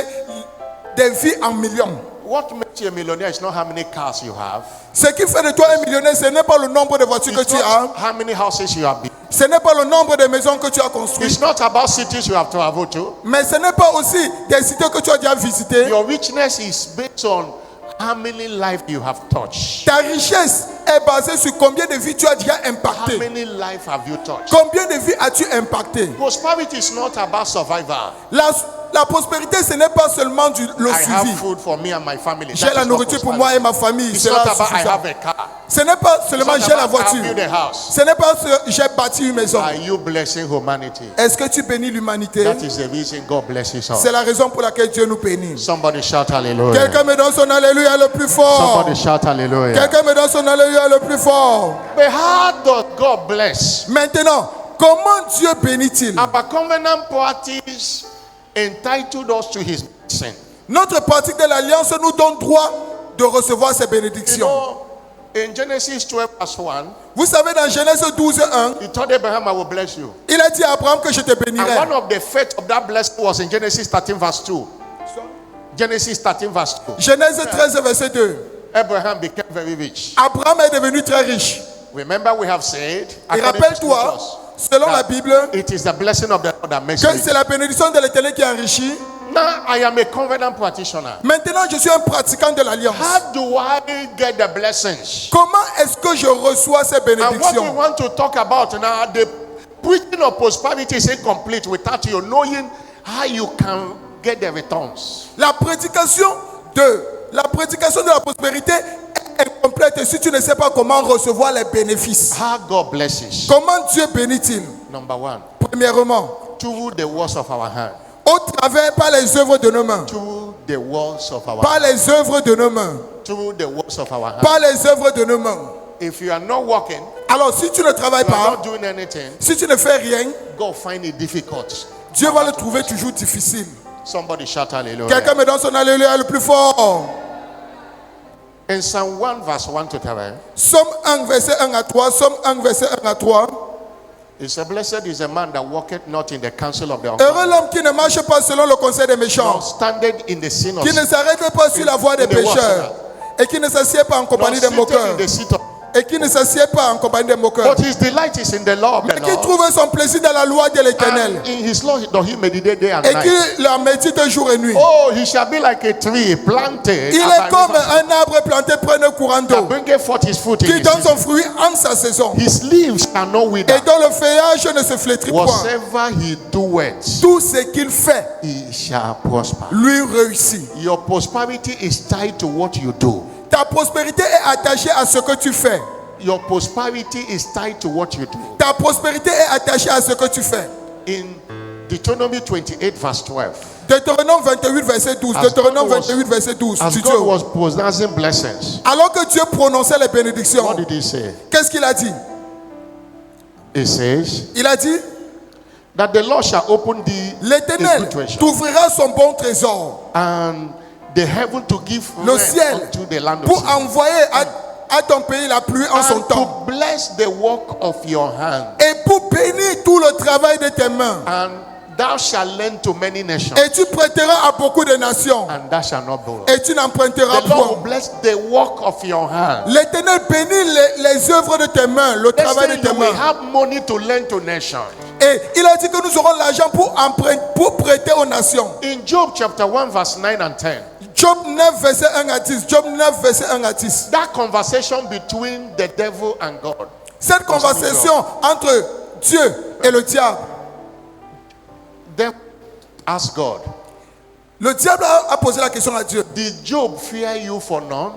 des vies en millions. What makes you a millionaire is not how many cars you have. Ce qui fait de toi un millionnaire, ce n'est pas le nombre de voitures que It's tu as. not how many houses you have built. Ce n'est pas le nombre de maisons que tu as It's construites. not about cities you have traveled to. Mais ce n'est pas aussi des cités que tu as déjà visitées. Your richness is based on how many lives you have touched. Ta richesse est basée sur combien de vies tu as déjà How impacté. many lives have you touched? Combien de vies as-tu impacté? Prosperity is not about survival. La prospérité, ce n'est pas seulement le I have suivi. food for me and my family. J'ai That la is not nourriture pour prosperity. moi et ma famille. It's C'est not là about I suffisant. have a car. Ce n'est pas It's seulement not j'ai la about I voiture. build a house. Ce n'est pas j'ai bâti une maison. Are you blessing humanity? Est-ce que tu bénis l'humanité? That is the reason God blesses us. C'est la raison pour laquelle Dieu nous bénit. Somebody shout hallelujah. Quelqu'un me donne son alléluia le plus fort. Somebody shout hallelujah. Quelqu'un me donne son alléluia le plus fort. But how does God bless? Maintenant, comment Dieu bénit-il? Our covenant parties entitled us to his blessing. Notre pratique de l'alliance nous donne droit de recevoir ces You bénédictions. know, in Genesis 12 verse 1, Vous savez, dans Genèse 12, 1, he told Abraham, I will bless you. il a dit à Abraham que je te And bénirai. one of the faith of that blessing was in Genesis 13 verse 2. Genesis 13 verse 2. Genèse 13, verset 2. Abraham became very rich. Abraham est devenu très riche. Remember we have said, Et according to rappelle-toi, scriptures, selon la Bible, it is the blessing of the Lord that makes que rich. c'est la bénédiction de l'Éternel qui enrichit. Now I am a covenant practitioner. Maintenant, je suis un pratiquant de l'alliance. How do I get the blessings? Comment est-ce que je reçois ces And what we bénédictions? want to talk about now, the preaching of prosperity is incomplete without you knowing how you can get the returns. La prédication de la prospérité est incomplète si tu ne sais pas comment recevoir les bénéfices. How God blesses. Comment Dieu bénit-il? Number one, Premièrement, through the works of our hand. au travers par les œuvres de nos mains. Through the works of our Par hand. les œuvres de nos mains. Through the works of our hand. Par les œuvres de nos mains. If you are not working, Alors si tu ne travailles you are pas, not doing anything, si tu ne fais rien, God find it difficult. Dieu va le trouver toujours difficile. Somebody shout hallelujah. Quelqu'un me donne son alléluia le plus fort. In Psalm 1 verse 1 to 3, Somme 1 verset 1 à 3. Somme 1 verset 1 à 3. it says, blessed is a man that walketh not in the counsel of the Heureux ungodly, l'homme qui ne marche pas selon le conseil des nor méchants, standeth in the sin of qui ne sinners, s'arrête pas sur la voie des in the works pécheurs, et qui ne s'assied pas en nor compagnie des sitteth moqueurs, in the seat of, et qui ne s'assied pas en compagnie des moqueurs, but his delight is in the law of the et qui Lord, trouve son plaisir dans la loi de l'Éternel, and in his law doth he meditate day and et night. qui la médite jour et nuit. Oh, he shall be like a tree planted Il by est comme rivers un arbre planté près d'un courant that d'eau, bringeth forth his fruit in qui his donne son season. fruit en sa saison, His leaves shall not wither. et dont le feuillage ne se flétrit point. Whatsoever he doeth, Tout ce qu'il fait he shall prosper. lui réussit. Your prosperity is tied to what you do. Ta prospérité est attachée à ce que tu fais. Your prosperity is tied to what you do. Ta prospérité est attachée à ce que tu fais. In Deuteronomy 28 verse 12, Deutéronome 28 verset 12. As Deutéronome God was- 28 verset 12. as Studio. God was pronouncing blessings, Alors que Dieu prononçait les bénédictions, what did he say? qu'est-ce qu'il a dit? He says Il a dit, that the Lord shall open thee a l'Éternel good treasure t'ouvrira son bon trésor, and the heaven to give le rain ciel, unto the land of pour Israel, envoyer à ton pays la pluie en son and temps, to bless the work of your hand, et pour bénir tout le travail de tes mains. and thou shalt lend to many nations, Et tu prêteras à beaucoup de nations, and thou shalt not borrow. et tu n'emprunteras The Lord will point. bless the work of your hand. L'Éternel bénit les œuvres de tes mains, le travail de Next tes thing, you will mains. have money to lend to nations. Et il a dit que nous aurons l'argent pour prêter aux nations. In Job chapter 1 verse 9 and 10, Job 9 verset 1 à 10. Job 9 verset 1 à 10. that conversation between the devil and God, Cette conversation entre Dieu et le diable. devil asked God, Le diable a posé la question à Dieu. did Job fear you for none?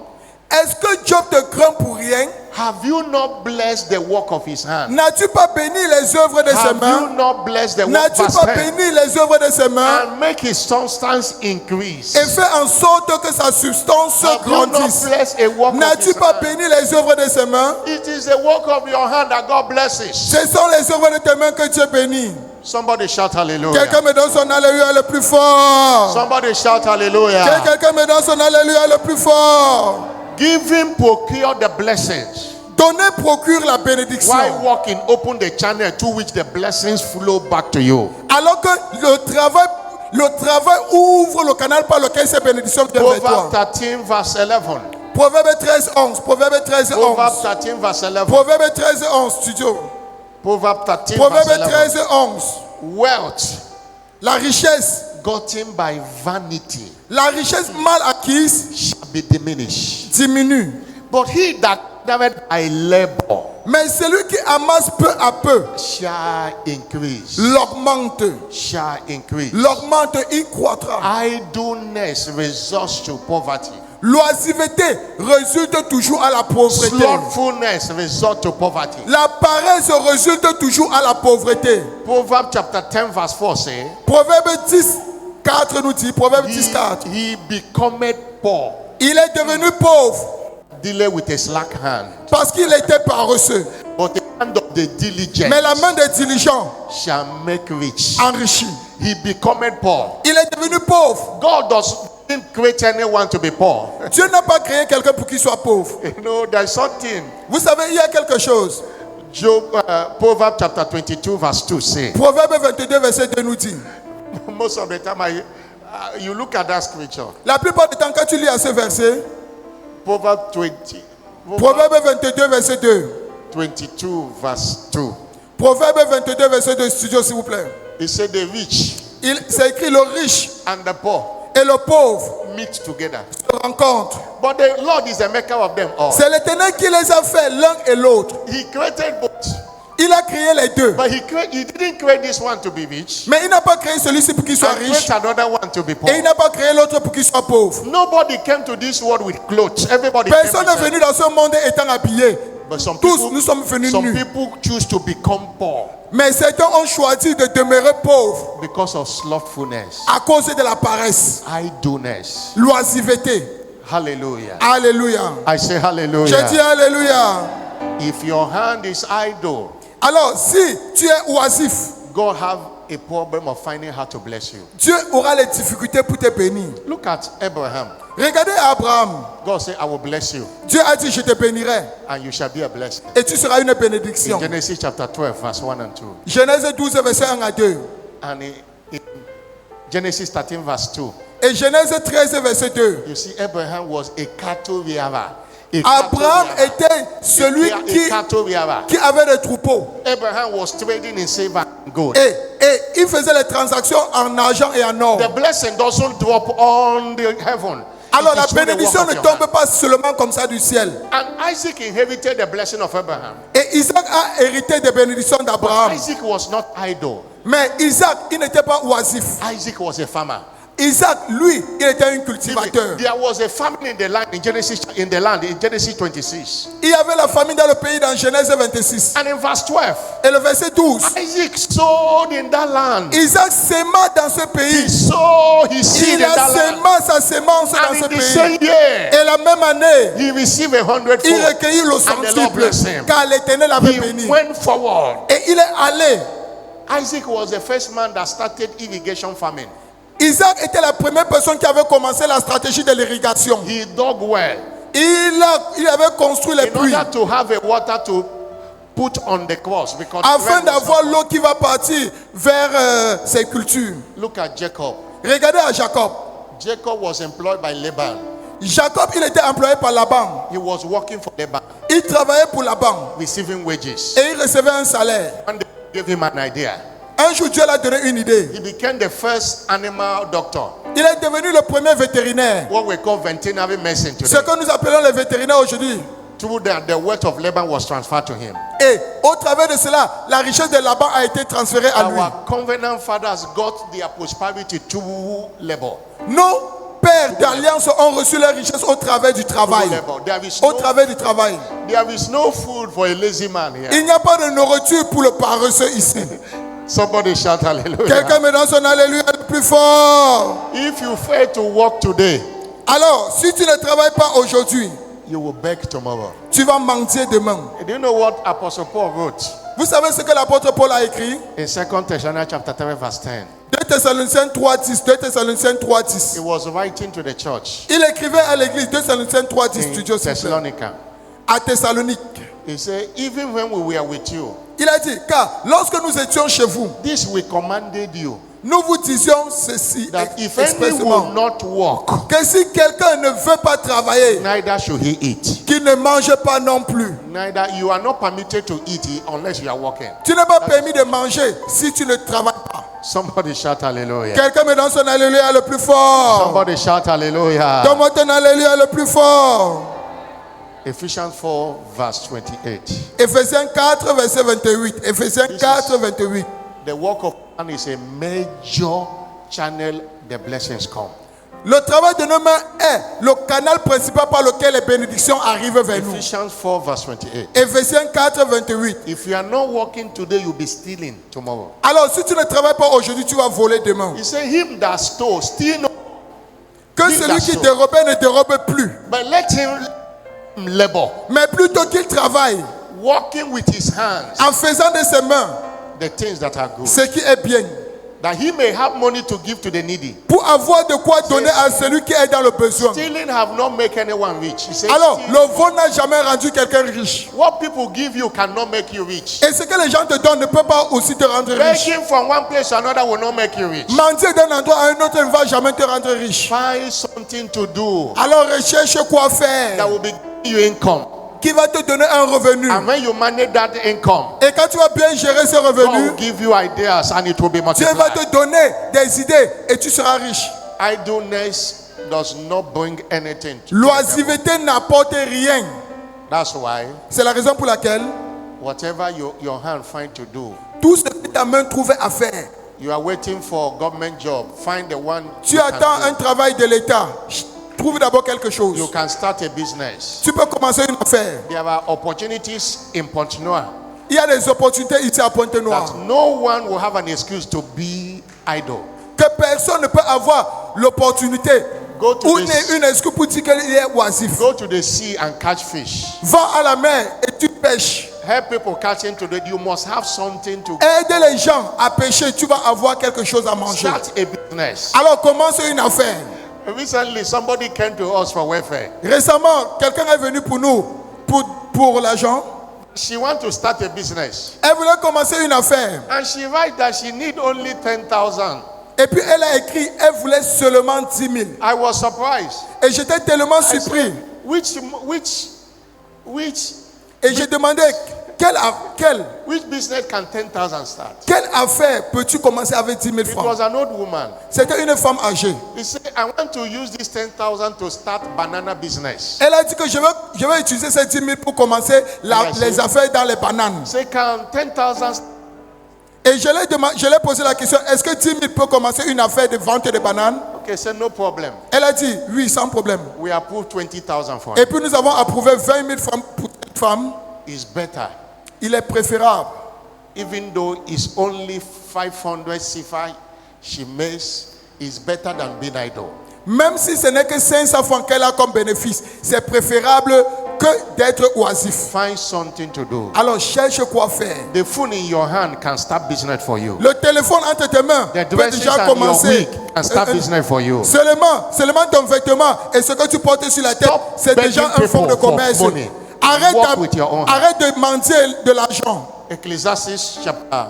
Est-ce que Job te craint pour rien? Have you not blessed the work of his hand? N'as-tu pas béni les œuvres de ses Have you mains? not blessed the work N'as-tu verse pas 10, béni les œuvres de ses mains? and make his substance increase? Et fais en sorte que sa substance Have you not grandisse. blessed a work of N'as-tu his pas hand? béni les œuvres de ses mains? It is the work of your hand that God blesses. Ce sont les œuvres de tes mains que Dieu bénit. Somebody shout hallelujah. Quelqu'un me donne son alléluia le plus fort. Somebody shout hallelujah. Quelqu'un me donne son alléluia le plus fort. Giving procure the blessings. Donner procure la bénédiction. While walking, open the channel through which the blessings flow back to you. Alors que le travail ouvre le canal par lequel ces bénédictions viennent vers Proverbs toi. 13 verse 11. Proverbe 13, 11. Proverbe 13, 11. Proverbs 13 verse 11. Proverbe 13, 11, studio. Proverbs 13 verse Proverbe 11. 13, 11. Wealth La richesse, gotten by vanity la richesse mal acquise shall be diminished. diminue. But he that gathereth by labor Mais celui qui amasse peu à peu shall increase. l'augmente. Shall increase. L'augmente, il croîtra. Idleness results to poverty. L'oisiveté résulte toujours à la pauvreté. Slothfulness results to poverty. La paresse résulte toujours à la pauvreté. Proverbs chapter 10 verse 4 say, Proverbe 10, 4 nous dit, Proverbe 10, 4. he becometh poor, Il est devenu pauvre dealing with a slack hand. parce qu'il était paresseux. But the hand of the diligent Mais la main des diligents shall make rich. enrichit. He becometh poor. Il est devenu pauvre. God didn't create anyone to be poor. Dieu n'a pas créé quelqu'un pour qu'il soit pauvre. You know, there's something. Vous savez, il y a quelque chose. Proverbs chapter 22 verse 2 say. Proverbe 22, verset 2 nous dit. Most of the time, you look at that scripture. La plupart du temps, quand tu lis à ce verset, Proverbs Proverbe 22, verset 2. 22 verse 2. Proverbe 22, verset 2, studio s'il vous plaît. It said the rich C'est écrit le riche and the poor et le pauvre meet together. se rencontrent. But the Lord is the maker of them all. C'est l'Éternel qui les a fait l'un et l'autre. He created both. Il a créé les deux. But he didn't create this one to be rich Mais il n'a pas créé celui-ci pour qu'il soit and riche. create another one to be poor. Et il n'a pas créé l'autre pour qu'il soit pauvre. Nobody came to this world with clothes. Everybody came Personne n'est with venu dans ce monde étant habillé. But some Tous, people, nous sommes venus some nus. people choose to become poor Mais certains ont choisi de demeurer pauvres because of slothfulness, à cause de la paresse, idleness. l'oisiveté. Hallelujah. Alléluia. I say Je dis hallelujah. Alléluia. If your hand is idle, Alors, si tu es oisif, God have a problem of finding how to bless you. Dieu aura les difficultés pour te bénir. Look at Abraham. Regardez Abraham. God said, I will bless you Dieu a dit, je te bénirai and you shall be a blessing. et tu seras une In bénédiction. Genesis chapter 12, verse 1 and 2. Genèse 12, verset 1 à 2. And in Genesis 13, verse 2, Et Genèse 13, verset 2. you see Abraham was a cattle rearer. A Abraham cattle rearer. était celui A qui cattle rearer. avait des troupeaux. Abraham was trading in silver and gold. Et il faisait les transactions en argent et en or. The blessing doesn't drop on the heaven. Alors It la is through the bénédiction work ne of your tombe hand. pas seulement comme ça du ciel. And Isaac inherited the blessing of Abraham. Et Isaac a hérité des bénédictions d'Abraham. Isaac was not idle. Mais Isaac, il n'était pas oisif. Isaac was a farmer. Isaac, lui, il était un cultivateur. There was a famine in the land in Genesis 26. Il y avait la famine dans le pays dans Genèse 26. And in verse 12, Et le verset 12. Isaac sowed in that land. Isaac s'aima dans ce He pays. sowed his seed Il in a that land. sémé sa sémence dans And ce in the pays. same year, Et la même année, he received a hundredfold. il recueillit le And the Lord centuple blessed him. car l'Éternel avait He béni. went forward. Et il est allé. Isaac was the first man that started irrigation farming. Isaac était la première personne qui avait commencé la stratégie de l'irrigation. He dug well Il avait construit les in puits order to have a water to put on the crops because afin rain was d'avoir not- l'eau qui va partir vers ses cultures. Look at Jacob. Regardez à Jacob. Jacob was employed by Laban. Jacob, il était employé par Laban. He was working for Laban, Il travaillait pour Laban receiving wages. et il recevait un salaire. One day he gave him an idea. Un jour, Dieu lui a donné une idée. He became the first animal doctor, Il est devenu le premier vétérinaire. what we call veterinary medicine Ce today. que nous appelons les vétérinaires aujourd'hui. Through that, the wealth of Laban was transferred to him. Et au travers de cela, la richesse de Laban a été transférée à lui. Our covenant fathers got their prosperity through labor. Nos pères d'alliance ont reçu leur richesse au travers du travail. Through labor. Au travers du travail. There is no food for a lazy man here. Il n'y a pas de nourriture pour le paresseux ici. Somebody shout hallelujah. Quelqu'un me donne son alléluia le plus fort. If you fail to work today, Alors, si tu ne travailles pas aujourd'hui, you will beg tomorrow. tu vas mendier demain. Do you know what Apostle Paul wrote Vous savez ce que l'apôtre Paul a écrit? in 2 Thessalonians chapter 3 verse 10? 2 Thessaloniciens 3.10. 2 Thessaloniciens 3.10. He was writing to the church Il écrivait à l'église 2 Thessaloniciens 3.10. in Studio s'il vous plaît. Thessalonica. À Thessalonique. He said, even when we were with you, Il a dit, car lorsque nous étions chez vous, this we commanded you, nous vous disions ceci that if any will expressément, not work, que si quelqu'un ne veut pas travailler, neither should he eat. qu'il ne mange pas non plus. Neither you are not permitted to eat unless you are working. Tu n'es pas permis de manger si tu ne travailles pas. Somebody shout hallelujah. Quelqu'un me donne son alléluia le plus fort. Somebody shout hallelujah. Donne-moi ton alléluia le plus fort. Ephesians 4 verse 28. Éphésiens 4, verset 28. Éphésiens 4, 28. The work of man is a major channel the blessings come. Le travail de nos mains est le canal principal par lequel les bénédictions arrivent vers nous. Ephesians 4 verse 28. Éphésiens 4, 28. If you are not working today, you'll be stealing tomorrow. Alors, si tu ne travailles pas aujourd'hui, tu vas voler demain. He said, him that stole, steal not, Que Dis celui la qui chose. dérobait ne dérobe plus, but let him labor, mais plutôt qu'il travaille working with his hands, en faisant de ses mains the things that are good, ce qui est bien, that he may have money to give to the needy. pour avoir de quoi donner à celui qui est dans le besoin. Stealing have not make anyone rich. He said, Alors, steal- le vol n'a jamais rendu quelqu'un riche. what people give you cannot make you rich. Et ce que les gens te donnent ne peut pas aussi te rendre riche. Begging from one place to another will not make you rich. Mendier d'un endroit à un autre ne va jamais te rendre riche. Find something to do Alors recherche quoi that faire will be giving you income. qui va te donner un revenu. And when you manage that income, Et quand tu vas bien gérer ce God revenu, will give you ideas and it will be Dieu va multiplied. te donner des idées et tu seras riche. Idleness does not bring anything to the devil. L'oisiveté n'apporte rien. That's why C'est la raison pour laquelle whatever your hand find to do, tout ce que ta main trouvait à faire, you are waiting for government job. Find the one tu you can attends do. un travail de l'État. trouve d'abord quelque chose. You can start a business. Tu peux commencer une affaire. There are opportunities in Pointe-Noire Il y a des opportunités ici à Pointe-Noire. that no one will have an excuse to be idle. Que personne ne peut avoir l'opportunité Go to ou the- une excuse pour dire qu'il est oisif. Go to the sea and catch fish. Va à la mer et tu pêches. Help people catching today. You must have something to Aide les gens à pêcher, tu vas avoir quelque chose à manger. start a business. Alors commence une affaire. Recently, somebody came to us for welfare. Récemment, quelqu'un est venu pour nous, pour l'argent. She wants to start a business. Elle voulait commencer une affaire. And she writes that she need only 10,000. Et puis elle a écrit, elle voulait seulement 10 000. I was surprised. Et j'étais tellement I said, surpris. which Et j'ai demandé, which business can 10,000 start? quelle affaire peux-tu commencer avec 10 000 It was francs? an old woman. C'était une femme âgée. He said, I want to use this 10,000 to start banana business. Elle a dit que je vais utiliser ces 10 000 pour commencer les affaires dans les bananes. Say, can 10,000? Et je l'ai posé la question, est-ce que 10 000 peut commencer une affaire de vente de bananes? Okay, say no problem. Elle a dit, oui, sans problème. We approve 20,000 for Et it. puis nous avons approuvé 20 000 francs pour cette femme. It's better. Il est préférable. Even though it's only 500 CFA she makes, it's better than being idle. Même si ce n'est que 500 francs qu'elle a comme bénéfice, c'est préférable que d'être oisif. Find something to do. Alors cherche quoi faire. The phone in your hand can start business for you. Le téléphone entre tes mains The peut dresses déjà and your commencer. wig can start business for you. Seulement ton vêtement et ce que tu portes sur la tête, Stop c'est déjà begging un fonds de people for commerce. money. Work with your own hand. Arrête de mendier de l'argent. Ecclesiastes chapter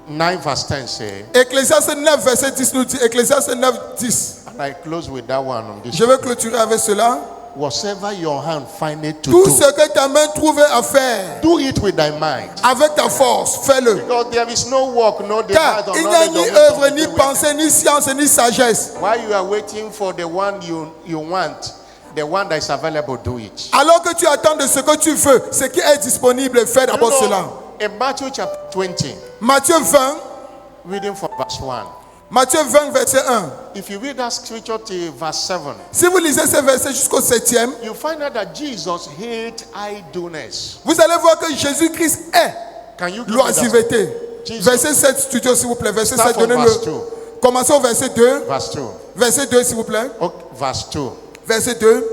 9 verse 10 say, Ecclésiaste 9, verset 10 nous dit, Ecclésiaste 9, 10. and I close with that one on this. Je vais clôturer avec cela. Whatever your hand find it to Tout do, ce que ta main trouve à faire, do it with thy mind. avec ta force, fais-le. Because there is no work, no Car device, or il n'y a knowledge ni or œuvre, wisdom ni within women. pensée, ni science, ni sagesse. While you are waiting for the one you want, the one that is available, do it. Alors que tu attends de ce que tu veux, ce qui est disponible, fais You d'abord cela. know, in Matthew chapter 20, Matthieu 20, reading from verse 1. Matthieu 20, verset 1. If you read that scripture to verse 7, Si vous lisez ce verset jusqu'au 7e, you find out that Jesus hates idleness. vous allez voir que Jésus-Christ est Can you give me that? l'oisiveté. Jesus. Verset 7, studio s'il vous plaît. Verset Start 7, from verse 2. donnez-le. Commencez au verset 2. Verse 2. Verset 2, s'il vous plaît. Okay, verse 2. Verset 2.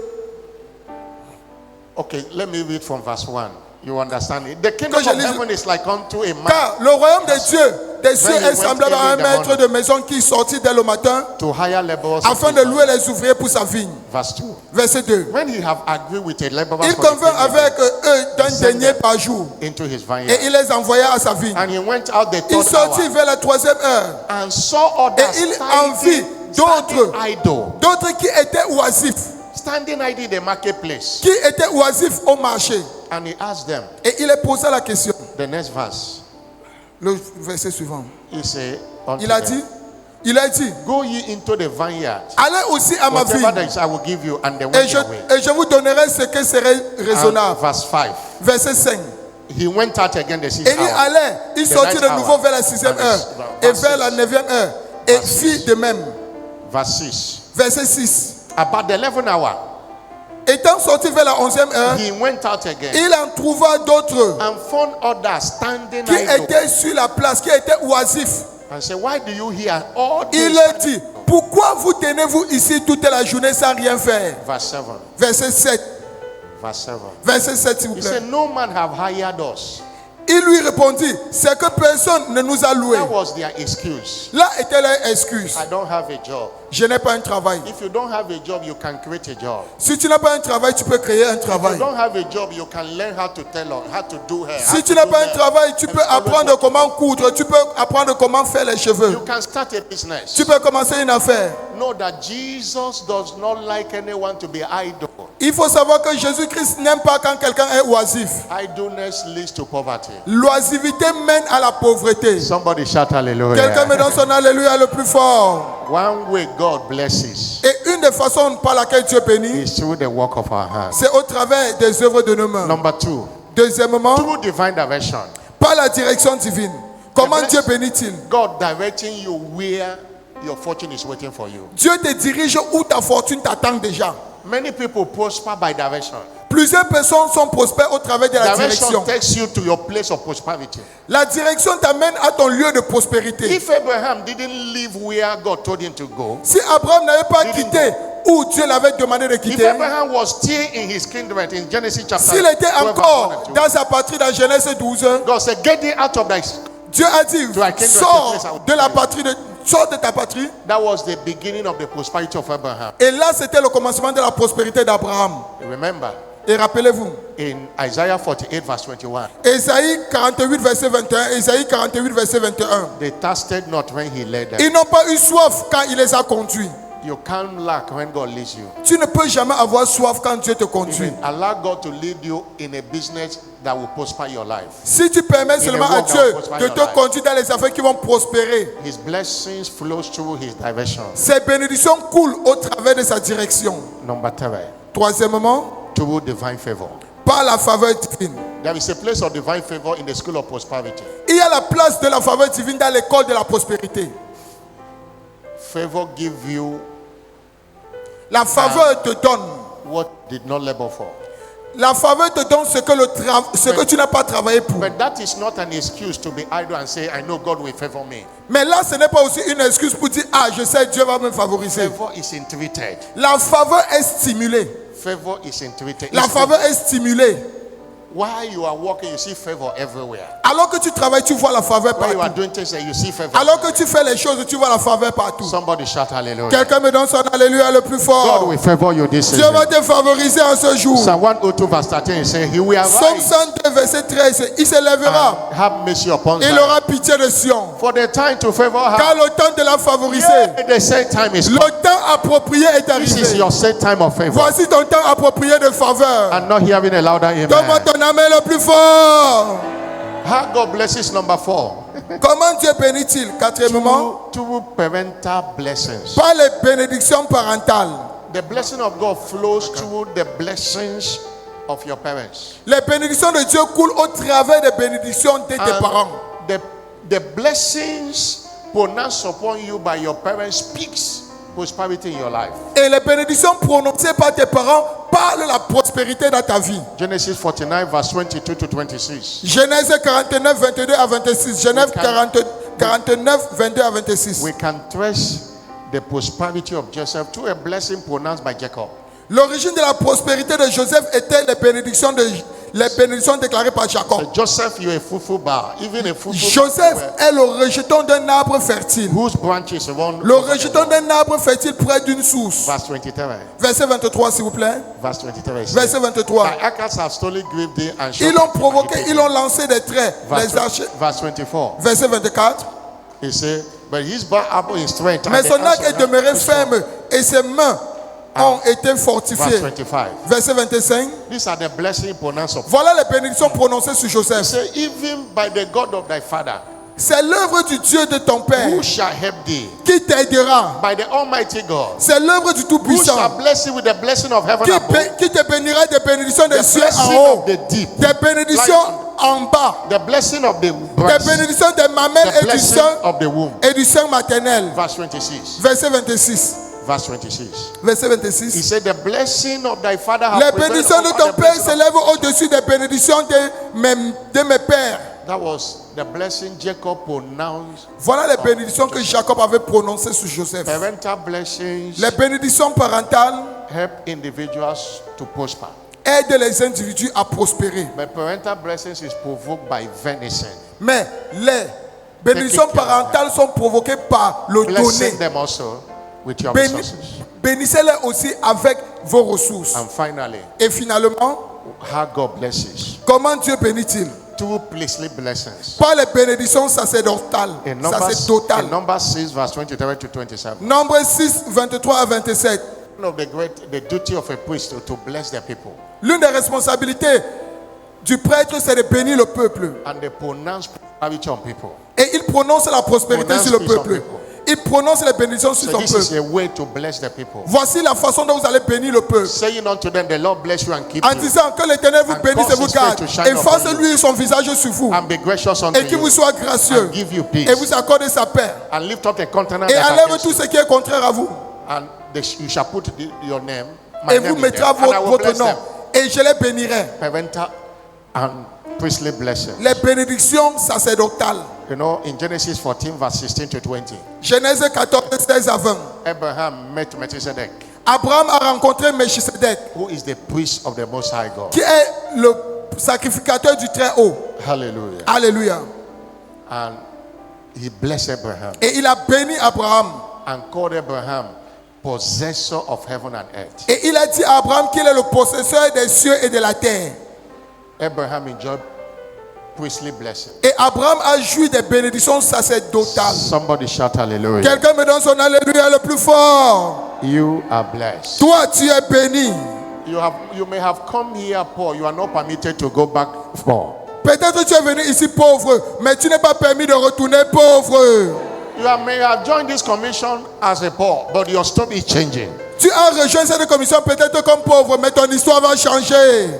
Okay, let me read from verse 1. You understand it? The kingdom Quand je of lis- heaven is like unto a man Car le royaume des cieux est semblable à un maître de maison qui sortit dès le matin to hire laborers. afin de louer les ouvriers pour sa vigne. Verse 2. Verset 2. When he have agreed with a laborer Il for the convint vineyard, avec eux d'un Send denier them. par jour into his et vineyard. il les envoya à sa vigne. And he went out the Il third sortit hour vers la 3e heure and saw others et il en vit d'autres, d'autres qui étaient oisifs, standing idle in the marketplace. qui étaient oisifs au marché. And he asked them, Et il leur posa la question. the next verse, Le verset suivant. he said, unto Il a them, dit, go ye into the vineyard. allez aussi à ma Whatever vigne that is, I will give you, and they et went their way. je vous donnerai ce qui serait And raisonnable. verse 5, Verset 5. he went out again the Et sixth il hour. allait, il The sortit ninth de nouveau hour. vers la 6e And heure et verse vers la 6. 9e heure et Verse fit 6. de même. Verse 6. Verset 6. About the 11th hour, Étant sorti vers la 11e heure, he went out again il en trouva d'autres and found others standing qui idle. étaient sur la place, qui étaient oisifs. And said, why do you hear all Il this? leur dit, pourquoi vous tenez-vous ici toute la journée sans rien faire? Verse 7. Verset 7. Verse 7. Verset 7, s'il vous He plaît. said, no man have hired us. Il lui répondit, c'est que personne ne nous a loués. That was their excuse. Là était leur excuse. I don't have a job. Je n'ai pas un travail. If you don't have a job, you can create a job. Si tu n'as pas un travail, tu peux créer un If you travail. don't have a job, you can learn how to tell her, how to do hair. how Si to tu n'as do pas un nails. travail, tu peux And always apprendre work. comment coudre, tu peux apprendre comment faire les cheveux. You can start a business. Tu peux commencer une affaire. Know that Jesus does not like anyone to be idle. Il faut savoir que Jésus-Christ n'aime pas quand quelqu'un est oisif. Idleness leads to poverty. L'oisivité mène à la pauvreté. Somebody shout hallelujah. Quelqu'un me donne son alléluia le plus fort. One way God blesses Et une des façons par laquelle Dieu bénit, is through the work of our hands. c'est au travers des œuvres de nos mains. Number 2, Deuxièmement, through divine direction. par la direction divine. Comment Yes. Dieu bénit-il? God directing you where your fortune is waiting for you. Dieu te dirige où ta fortune t'attend déjà. Many people prosper by direction. Plusieurs personnes sont prospères au travers de la direction. Direction takes you to your place of prosperity. La direction t'amène à ton lieu de prospérité. If Abraham didn't live where God told him to go, Si Abraham n'avait pas quitté où Dieu l'avait demandé de if quitter, Abraham was still in his kindred in Genesis chapter s'il était 12, encore verse 1 and 2, dans sa patrie dans Genèse 12, God said, get thee out of thy... Dieu a dit, sors de la patrie, sors de ta patrie. That was the beginning of the prosperity of Abraham. Et là, c'était le commencement de la prospérité d'Abraham. Remember, Et rappelez-vous, in Isaiah 48 verse 21, Ésaïe 48, verset 21, Ésaïe 48, verset 21. they thirsted not when he led them. Ils n'ont pas eu soif quand il les a conduits. You can't lack when God leads you. Tu ne peux jamais avoir soif quand Dieu te conduit. Even allow God to lead you in a business that will prosper your life. Si tu permets seulement à Dieu de te conduire dans les affaires qui vont prospérer, His blessings flows through his direction. ses bénédictions coulent au travers de sa direction. Number 3, Troisièmement, through divine favor. par la faveur divine. There is a place of divine favor in the school of prosperity. Il y a la place de la faveur divine dans l'école de la prospérité. Favor give you La faveur te donne. what did not labor for. La faveur te donne ce que tu n'as pas travaillé pour. But that is not an excuse to be idle and say, I know God will favor me. Mais là, ce n'est pas aussi une excuse pour dire, ah, je sais, Dieu va me favoriser. Favor is entreated. La faveur est stimulée. Favor is entreated. La faveur est stimulée. While you are walking, you see favor everywhere. Alors que tu travailles, tu vois la faveur While you are partout. doing things, you see favor. Alors que tu fais les choses, tu vois la faveur partout. Somebody shout hallelujah. Quelqu'un me donne son alléluia le plus God fort. will favor you this Dieu season. va te favoriser en ce jour. Psalm 102 verse 13 il say, He will Psaume arise 102, verset 13. Il se lèvera. and have mercy upon Il Zion. aura pitié de Sion. For the time to favor Car her, le temps de la favoriser, the set time is le come. temps approprié est This is arrivé. your set time of favor. Voici ton temps approprié de faveur. I'm not hearing a louder Donne-moi amen. ton amen le plus fort. How God blesses number 4. Comment Dieu bénit-il? Quatrièmement, Two parental blessings. par les bénédictions parentales. The blessing of God flows through the blessings of your parents. Les bénédictions de Dieu coulent au travers des bénédictions de tes parents. The blessings pronounced upon you by your parents speaks prosperity in your life. Et les bénédictions prononcées par tes parents parlent la prospérité dans ta vie. Genesis 49 verse 22 to 26. Genèse 49, 22 à 26. Genèse 49, 22 à 26. We can trace the prosperity of Joseph to a blessing pronounced by Jacob. L'origine de la prospérité de Joseph était les bénédictions déclarées par Jacob. Joseph, you are a fruitful bar. Even a fruitful Joseph bar est le rejeton d'un arbre fertile. whose branches run. Le rejeton d'un arbre fertile près d'une source. Verse 23. Verset 23, s'il vous plaît. Verse 23. Verset 23. The Acres have stolen grieved thee and Ils l'ont provoqué, ils l'ont lancé des traits. Les archers. Verse 24. Verset 24. He said, but his bar apple in strength. Mais and the son arc answer est demeuré ferme et ses mains ont été Verse fortifiées. 25. Verset 25. These are the blessings pronounced upon. Voilà les bénédictions prononcées sur He Joseph. said, even by the God of thy father, C'est l'œuvre du Dieu de ton Père who shall help thee? qui t'aidera. By the Almighty God, C'est l'œuvre du who Tout-Puissant shall bless you with the blessing of heaven above, qui te bénira des bénédictions des the cieux blessing en of haut, the deep, des bénédictions en bas, the blessing of the des breast, bénédictions des mamelles the et du blessing sein of the womb. et du sein maternel. Verse 26. Verset 26. Verse 26. Verset He 26. said, the blessing of thy father have Les prevailed bénédictions de over ton the Père blessing of-" s'élèvent au-dessus des bénédictions de mes pères. That was the blessing Jacob pronounced. Voilà les bénédictions que Jacob avait prononcées sur Joseph. Parental blessings Les bénédictions parentales help individuals to prosper. aident les individus à prospérer. But parental blessings is provoked by venison. Mais les bénédictions parentales sont provoquées par le Blessing donner. them also with your Béni- resources. Bénissez-les aussi avec vos ressources. And finally, Et finalement, how God blesses. comment Dieu bénit-il? Two priestly blessings. Par les bénédictions sacerdotales. In Numbers 6 verse 23 to 27. Nombre 6, 23 à 27. One of the duty of a priest is to bless the people. L'une des responsabilités du prêtre, c'est de bénir le peuple. And they pronounce prosperity on people. Et il prononce la prospérité Prononce sur le peace on peuple. people. Il prononce les bénédictions sur So son this is peuple. a way to bless the people. Voici la façon dont vous allez bénir le peuple. Saying unto them, the Lord bless you and keep En you. disant que l'Éternel vous And bénisse et cause vous his garde. face to shine Et fasse upon you. lui son visage sur vous. And be gracious unto Et qu'il vous you. soit gracieux. And give you peace. Et vous accorde sa paix. And lift up the countenance Et that enlève against tout you. ce qui est contraire à vous. And you shall put your name. My Et name vous in mettrez them, and I will votre bless nom. them. Et je les bénirai. Parental and priestly blessings. Les bénédictions sacerdotales. You know, in Genesis 14, verse 16 to 20, Genèse 14, 16 à 20. Abraham met Melchizedek, Abraham a rencontré Melchisedec, who is the priest of the Most High God. qui est le sacrificateur du Très-Haut. Hallelujah. Alléluia. And he blessed Abraham Et il a béni Abraham. and called Abraham possessor of heaven and earth. Et il a dit à Abraham qu'il est le possesseur des cieux et de la terre. Abraham enjoyed priestly blessing. Et Abraham a joui des bénédictions sacerdotales. Somebody shout hallelujah. Quelqu'un me donne son alléluia le plus fort. You are blessed. Toi, tu es béni. You may have come here poor. You are not permitted to go back poor. Peut-être tu es venu ici pauvre, mais tu n'es pas permis de retourner pauvre. May have joined this commission as a poor, but your story is changing. Tu as rejoint cette commission peut-être comme pauvre, mais ton histoire va changer.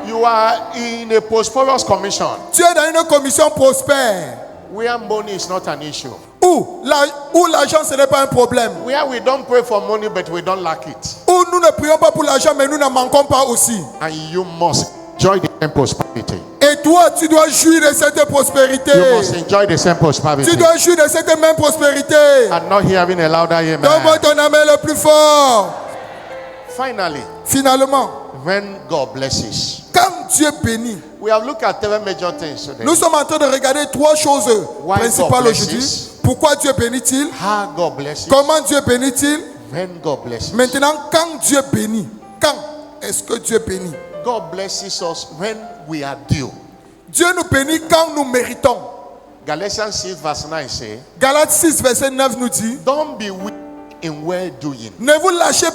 You are in a prosperous commission Tu es dans une commission prospère where money is not an issue. où l'argent ce n'est pas un problème. Where we don't pray for money, but we don't lack it. Où nous ne prions pas pour l'argent, mais nous n'en manquons pas aussi. And you must enjoy the same prosperity. Et toi, tu dois jouir de cette prospérité. You must enjoy the same prosperity. Tu dois jouir de cette même prospérité. I'm not hearing a louder Donne-moi amen. ton amen le plus fort. Finally, Finalement, when God blesses, quand Dieu bénit, we have looked at 3 major things today. nous sommes en train de regarder 3 choses Why principales God blesses. aujourd'hui. Pourquoi Dieu bénit-il? How God blesses. Comment Dieu bénit-il? When God blesses. Maintenant, quand Dieu bénit, quand est-ce que Dieu bénit? God blesses us when we are due. Dieu nous bénit quand nous méritons. Galatians 6 verse 9 say, Galates 6, verset 9 nous dit, don't be weak in well doing. ne vous lassez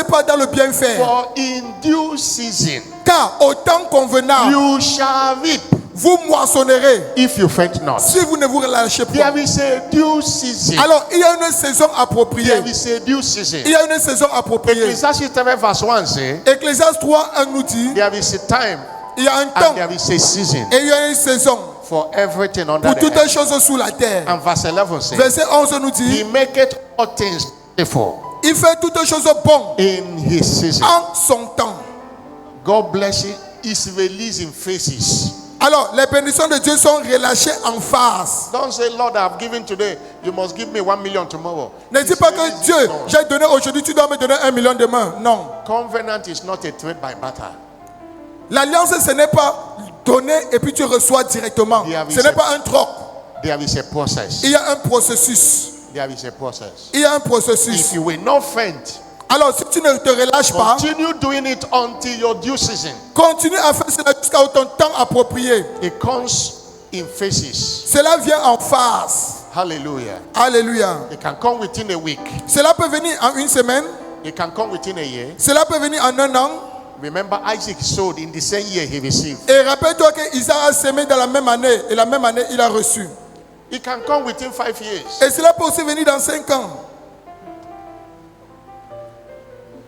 pas dans le bien faire. For in due season, Car au temps convenable, you shall reap vous moissonnerez if you faint not. si vous ne vous relâchez pas. There is a due season. Alors, il y a une saison appropriée. There is a due season. Il y a une saison appropriée. Ecclesiastes 3 verse 1 say, Ecclésiaste 3, 1 nous dit, there is a time il y a un temps and there is a season et il y a une saison for everything under pour the toutes les heaven. choses sous la terre. And verse 11 says, Verset 11 nous he dit, maketh all things beautiful il fait toutes les choses bonnes in his season. en son temps. God bless you is released in phases. Alors, les bénédictions de Dieu sont relâchées en face. Don't say, Lord, I have given today. You must give me 1 million tomorrow. Ne dis It's pas que released. Dieu, No. j'ai donné aujourd'hui, tu dois me donner 1 million demain. Non. Covenant is not a trade by barter. L'alliance, ce n'est pas donner et puis tu reçois directement. Ce n'est pas un troc. There is a process. Il y a un processus. There is a process. Il y a un If processus. you will not faint, Alors, si tu ne te relâches pas, continue doing it until your due season. continue à faire cela jusqu'à ton temps approprié. It comes in phases. Cela vient en face. Hallelujah. Alléluia. It can come within a week. Cela peut venir en une semaine. It can come within a year. Cela peut venir en un an. Remember, Isaac sowed in the same year he received. Et rappelle-toi qu'Isaac a semé dans la même année. Et la même année, il a reçu. It can come within 5 years. Et cela peut aussi venir dans 5 ans.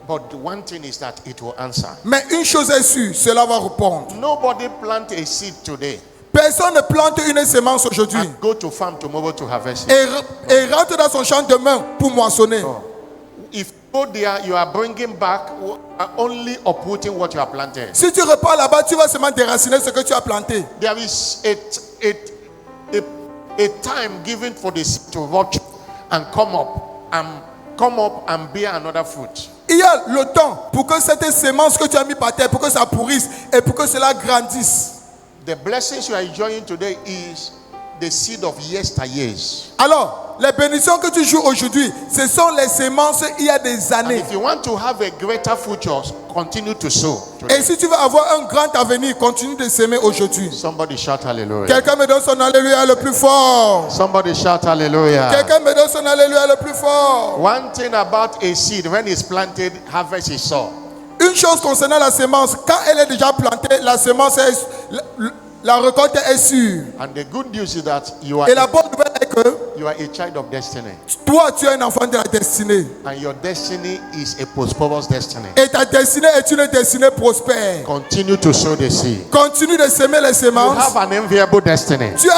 But the one thing is that it will answer. Mais une chose est sûre, cela va répondre. Nobody plant a seed today Personne ne plante une semence aujourd'hui and go to farm tomorrow to harvest it. et rentre dans son champ demain pour moissonner. If you go there, you are bringing back only uprooting what you have planted. Si tu repars là-bas, tu vas seulement déraciner ce que tu as planté. There is a time given for the seed to rot and come up and bear another fruit. Il y a le temps pour que cette semence que tu as mis par terre, pour que ça pourrisse et pour que cela grandisse. The blessings you are enjoying today is the seed of yesteryears. Alors, les bénédictions que tu joues aujourd'hui, ce sont les semences il y a des And années. if you want to have a greater future, continue to sow. Et si tu veux avoir un grand avenir, continue de s'aimer aujourd'hui. Somebody shout hallelujah. Quelqu'un me donne son alléluia le plus fort. Somebody shout hallelujah. Quelqu'un me donne son alléluia le plus fort. One thing about a seed, when it's planted, harvest is sure. Une chose concernant la semence, quand elle est déjà plantée, la semence est, la récolte est sûre. And the good news is that you are Et la bonne nouvelle est que que you are a child of destiny. toi, tu es un enfant de la destinée. And your destiny is a prosperous destiny. Et ta destinée est une destinée prospère. Continue to sow the seed. Continue de s'aimer les You semences. have an enviable destiny. Tu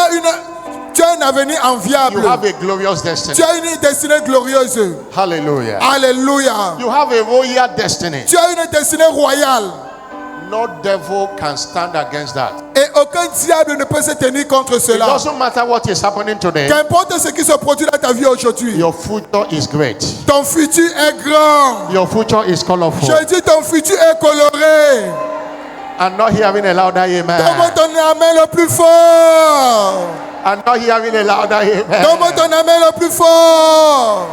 as un avenir enviable. You have a glorious destiny. Tu as une destinée glorieuse. Hallelujah. Alléluia. You have a royal destiny. Tu as une destinée royale. No devil can stand against that. Et aucun diable ne peut se tenir contre It cela. doesn't matter what is happening today. Qu'importe ce qui se produit dans ta vie aujourd'hui, Your future is great. ton futur est grand. Your future is colorful. Je dis ton futur est coloré. I'm not hearing a louder Donne-moi amen. ton amen le plus fort. I'm not hearing a louder Donne-moi amen. ton amen le plus fort.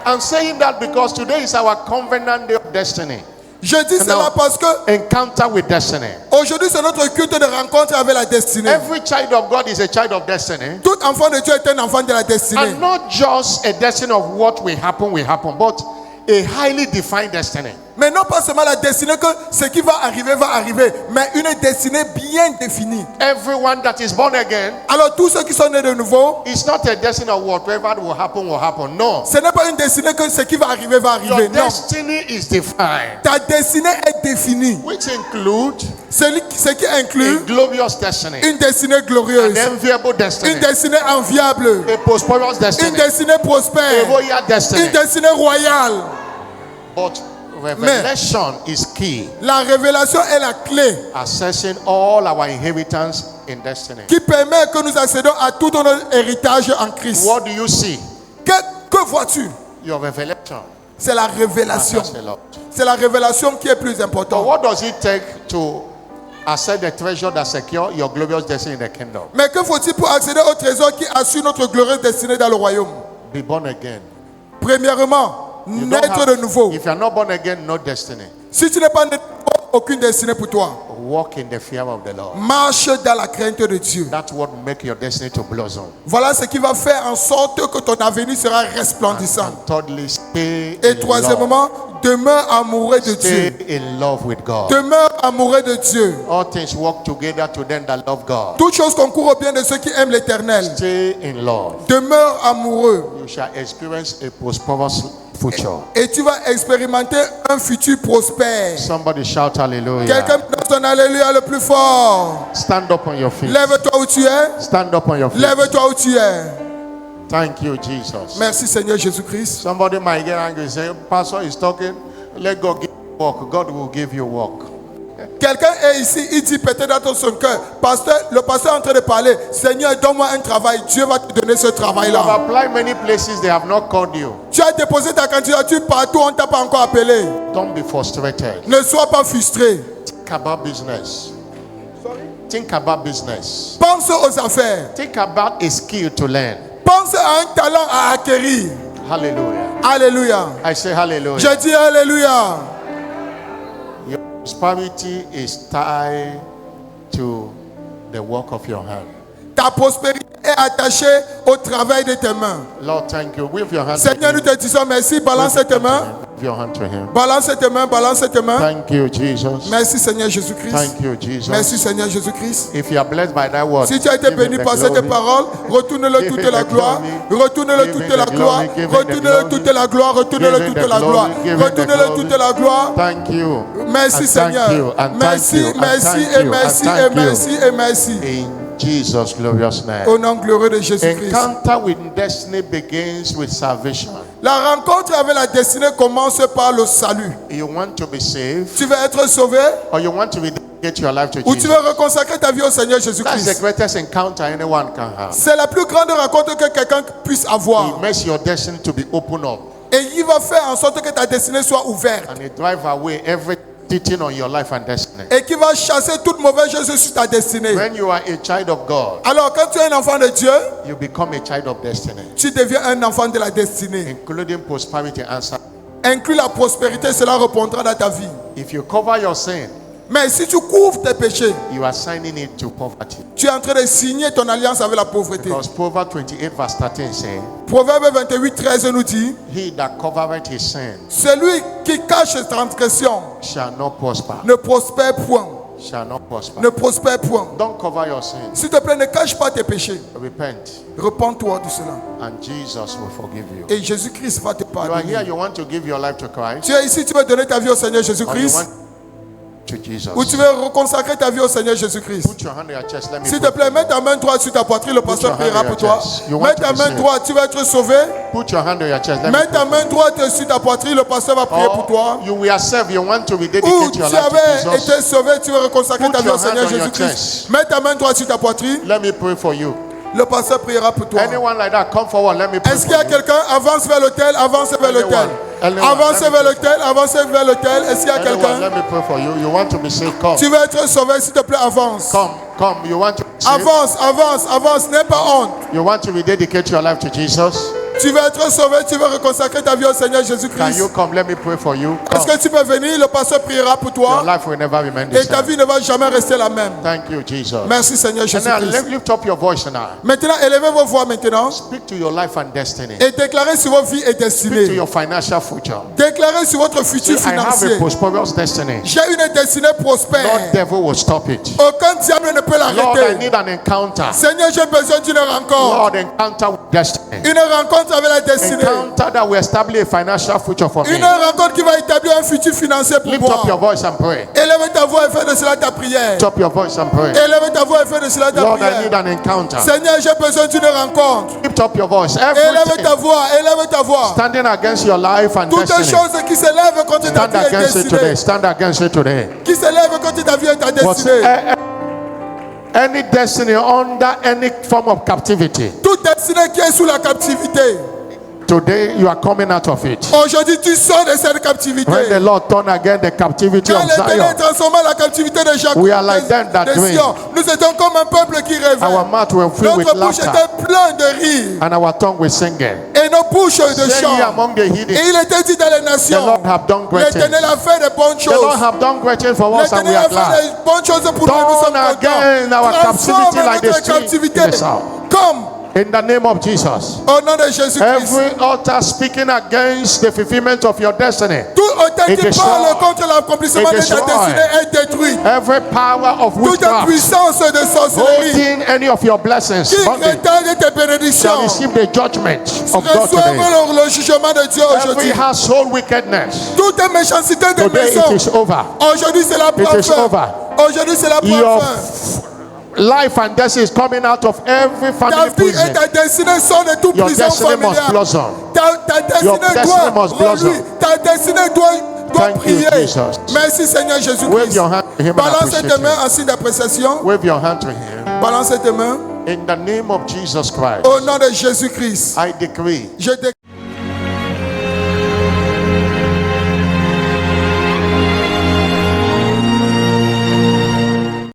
I'm saying that because today is our covenant day of destiny. Je dis cela parce que Encounter with destiny. aujourd'hui c'est notre culte de rencontre avec la destinée. Every child of God is a child of destiny. Tout enfant de Dieu est un enfant de la destinée. And not just a destiny of what will happen, but a highly defined destiny. Mais non pas seulement la destinée que ce qui va arriver, mais une destinée bien définie. Everyone that is born again, Alors tous ceux qui sont nés de nouveau, it's not a destiny of whatever will happen. No. ce n'est pas une destinée que ce qui va arriver Your Non. destiny is defined, Ta destinée est définie. which include Ce qui a inclut glorious destiny, une destinée an glorieuse, enviable destiny, une destinée enviable, a prosperous une destiny, destinée a prospère, royal destiny. une destinée royale. But revelation is key, La révélation est la clé accessing all our inheritance in destiny. qui permet que nous accédons à tout notre héritage en Christ. What do you see? Que vois-tu? Your revelation. C'est la révélation. Matters a lot. C'est la révélation qui est plus But importante. what does it take to access the treasure that secure your glorious destiny in the kingdom? Mais que faut-il pour accéder au trésor qui assure notre glorieuse destinée dans le royaume? Be born again. Premièrement, You don't naître have- de nouveau. If you are not born again, no destiny. Si tu n'es pas né de nouveau, aucune destinée pour toi. Walk in the fear of the Lord. Marche dans la crainte de Dieu. That's what will make your destiny to blossom. Voilà ce qui va faire en sorte que ton avenir sera resplendissant. And thirdly, stay Et in love. troisièmement, demeure amoureux de Dieu. Stay in love with God. Demeure amoureux de Dieu. All things work together to them that love God. Toutes choses concourent au bien de ceux qui aiment l'Éternel. Stay in love. Demeure amoureux. You shall experience a prosperous future. Et tu vas expérimenter un futur prospère. Somebody shout hallelujah. Quelqu'un dans son alléluia le plus fort. Stand up on your feet. Lève-toi où tu es. Stand up on your feet. Lève-toi où tu es. Thank you, Jesus. Merci Seigneur Jésus-Christ. Somebody might get angry and say, Pastor is talking. Let God give you work. God will give you work. Quelqu'un est ici, il dit peut-être dans son cœur, le pasteur est en train de parler, Seigneur, donne-moi un travail, Dieu va te donner ce You have travail-là. applied many places, they have not called you. Tu as déposé ta candidature partout, on ne t'a pas encore appelé. Don't be frustrated. Ne sois pas frustré. Think about business. Think about business. Pense aux affaires. Think about a skill to learn. Pense à un talent à acquérir. Hallelujah. Alléluia. I say hallelujah. Je dis Alléluia. Your prosperity is tied to the work of your hand. Ta prospérité est attachée au travail de tes mains. Lord, thank you. Wave your hand. Seigneur, nous te disons merci. Balance tes mains. Wave your hand to him. Balance tes mains. Balance tes mains. Thank you, Jesus. Merci Seigneur Jésus-Christ. Thank you, Jesus. Merci Seigneur Jésus-Christ. If you are blessed by that word, Si tu as été give him béni the par cette glory. parole, retourne-le Give toute him la the gloire. glory. Retourne-le Give toute him la the gloire. glory. Give him the Retourne-le glory. toute la gloire. Retourne-le Give him toute the la gloire. glory. Give him the Retourne-le glory. toute la gloire. Thank you. Merci And Seigneur. thank you. And thank Merci, you. And merci thank et you. merci And et thank you. merci et merci. In Jesus' glorious name. Au nom glorieux de Jésus-Christ. Encounter with destiny begins with salvation. La rencontre avec la destinée commence par le salut. You want to be saved, Tu veux être sauvé or you want to rededicate your life to ou tu Jesus. veux reconsacrer ta vie au Seigneur That's the Jésus-Christ. greatest encounter anyone can have. C'est la plus grande rencontre que quelqu'un puisse avoir. It makes your destiny to be open up, Et il va faire en sorte que ta destinée soit ouverte. and it drive away every sitting on your life and destiny. Et qui va chasser toute mauvaise chose sur ta destinée. When you are a child of God, Alors quand tu es un enfant de Dieu, you become a child of destiny, tu deviens un enfant de la destinée. including prosperity and success. Inclus la prospérité, cela répondra dans ta vie. If you cover your sin, Mais si tu couvres tes péchés, you are signing it to poverty. tu es en train de signer ton alliance avec la pauvreté. Because Proverbs 28 verse 13 says, Proverbe 28, 13 nous dit, he that covereth his sin celui qui cache ses transgressions shall not prosper, ne prospère point. shall not prosper. ne prospère point. Don't cover your sin. S'il te plaît, ne cache pas tes péchés. Repent, Repends-toi de cela. and Jesus will forgive you. Et Jésus-Christ va te You are here, pardonner. you want to give your life to Christ, Tu es ici, tu veux donner ta vie au Seigneur or you Jésus-Christ, want to Jesus. ou tu veux reconsacrer ta vie au Seigneur Jésus-Christ. Put your hand on your chest. Let me S'il te pray. plaît, mets ta main droite sur ta poitrine, le pasteur your hand priera on pour your toi. chest. You want Mets to ta be main saved. droite, tu vas être sauvé. Put your hand on your chest. Let me Mets ta pray. main droite sur ta poitrine, le pasteur va prier pour toi. Or you were saved, you want to Ou rededicate tu your life avais to Jesus. été sauvé, tu veux reconsacrer Put ta vie au your Seigneur hand on your Jésus-Christ. chest. Mets ta main droite sur ta poitrine, Let me pray for you. le pasteur priera pour toi. Anyone like that, come forward. Let me pray Est-ce for qu'il y a you. quelqu'un? Avance vers l'autel, avance vers l'autel. Anyone. Avancez vers l'autel, avancez vers l'autel. Est-ce qu'il y a Anyone, quelqu'un? let me pray for you. You want to be saved? Come. Tu veux être sauvé, s'il te plaît, avance. Come. You want to be saved? Avance, avance, avance, n'aie pas honte. You want to rededicate your life to Jesus? Tu veux être sauvé, tu veux reconsacrer ta vie au Seigneur Can Jésus-Christ. you come? Let me pray for you. Est-ce Come. que tu peux venir? Le pasteur priera pour Your toi. life will never remain the Et ta same. vie ne va jamais rester la même. Thank you, Jesus. Merci Seigneur And now Jésus-Christ. lift up your voice now. Maintenant, élevez vos voix maintenant Speak to your life and destiny. et déclarez sur vos vies et Speak to destinées. your financial future. Déclarez sur votre futur Say, I have a financier. prosperous destiny. J'ai une destinée No prospère. devil will stop it. Aucun diable ne peut Lord, I l'arrêter. need an encounter. Seigneur, j'ai besoin d'une rencontre. Lord, encounter with destiny. Une rencontre avec la destinée. Encounter that will establish a financial future for me. Une rencontre qui va établir un futur financier pour Lift up your moi. voice and pray. Élève ta voix et fais de cela ta prière. Lift up your voice and pray. Élève ta voix et fais de cela ta Lord, I need prière. an encounter. Seigneur, j'ai besoin d'une rencontre. Lift up your voice. Élève Everything ta voix, élève ta voix. standing against your life and Toutes les destiny. choses qui s'élèvent contre ta Stand vie et against it destinée. today. Stand against it today. Qui s'élèvent contre ta vie et ta destinée. Any destiny under any form of captivity, Toute destinée qui est sous la captivité. today you are coming out of it. Aujourd'hui, tu sors de cette captivité. When the Lord turn again the captivity Quand of l'Éternel Zion, transforma la captivité de Jacob, We are like them that de dream. Sion, nous étions comme un peuple qui rêvait. our mouth will fill with Notre bouche laughter était pleine de rire and our tongue will singing. et nos bouches de Say ye chants. among the Et heathen, il était dit dans les the nations, Lord have done great things. l'Éternel a fait de bonnes The Lord choses. have done great things for us and we L'Éternel are a fait glad. de bonnes choses pour nous, nous Turn sommes again our contents. captivity Transforme like the notre stream captivité in the south. comme In the name of Jesus. au nom de Jésus-Christ. Every altar speaking against the fulfillment of your destiny, Tout autel It qui is parle destroyed. contre l'accomplissement It de is ta destroyed. destinée est détruit. every power of Toute witchcraft puissance de sorcellerie holding any of your blessings, qui bondage, retarde tes shall bénédictions receive the judgment of God reçoivent today. le jugement de Dieu Every aujourd'hui. household wickedness, Toute méchanceté de today it maison, is over. aujourd'hui c'est la It is fin. over. Aujourd'hui c'est la Your fin. life and destiny is coming out of every Ta family vie et prison. ta destinée sont de toute Your prison destiny must familiale. blossom. Ta Your destinée destiny doit must blossom. reluire. Ta destinée doit Thank you, prier. Jesus. Merci Seigneur Wave Jésus-Christ. your hand to him and Balance appreciate tes mains him. en signe d'appréciation. Wave your hand to him. Balance tes mains. In the name of Jesus Christ, Au nom de Jésus-Christ. I decree Je déclare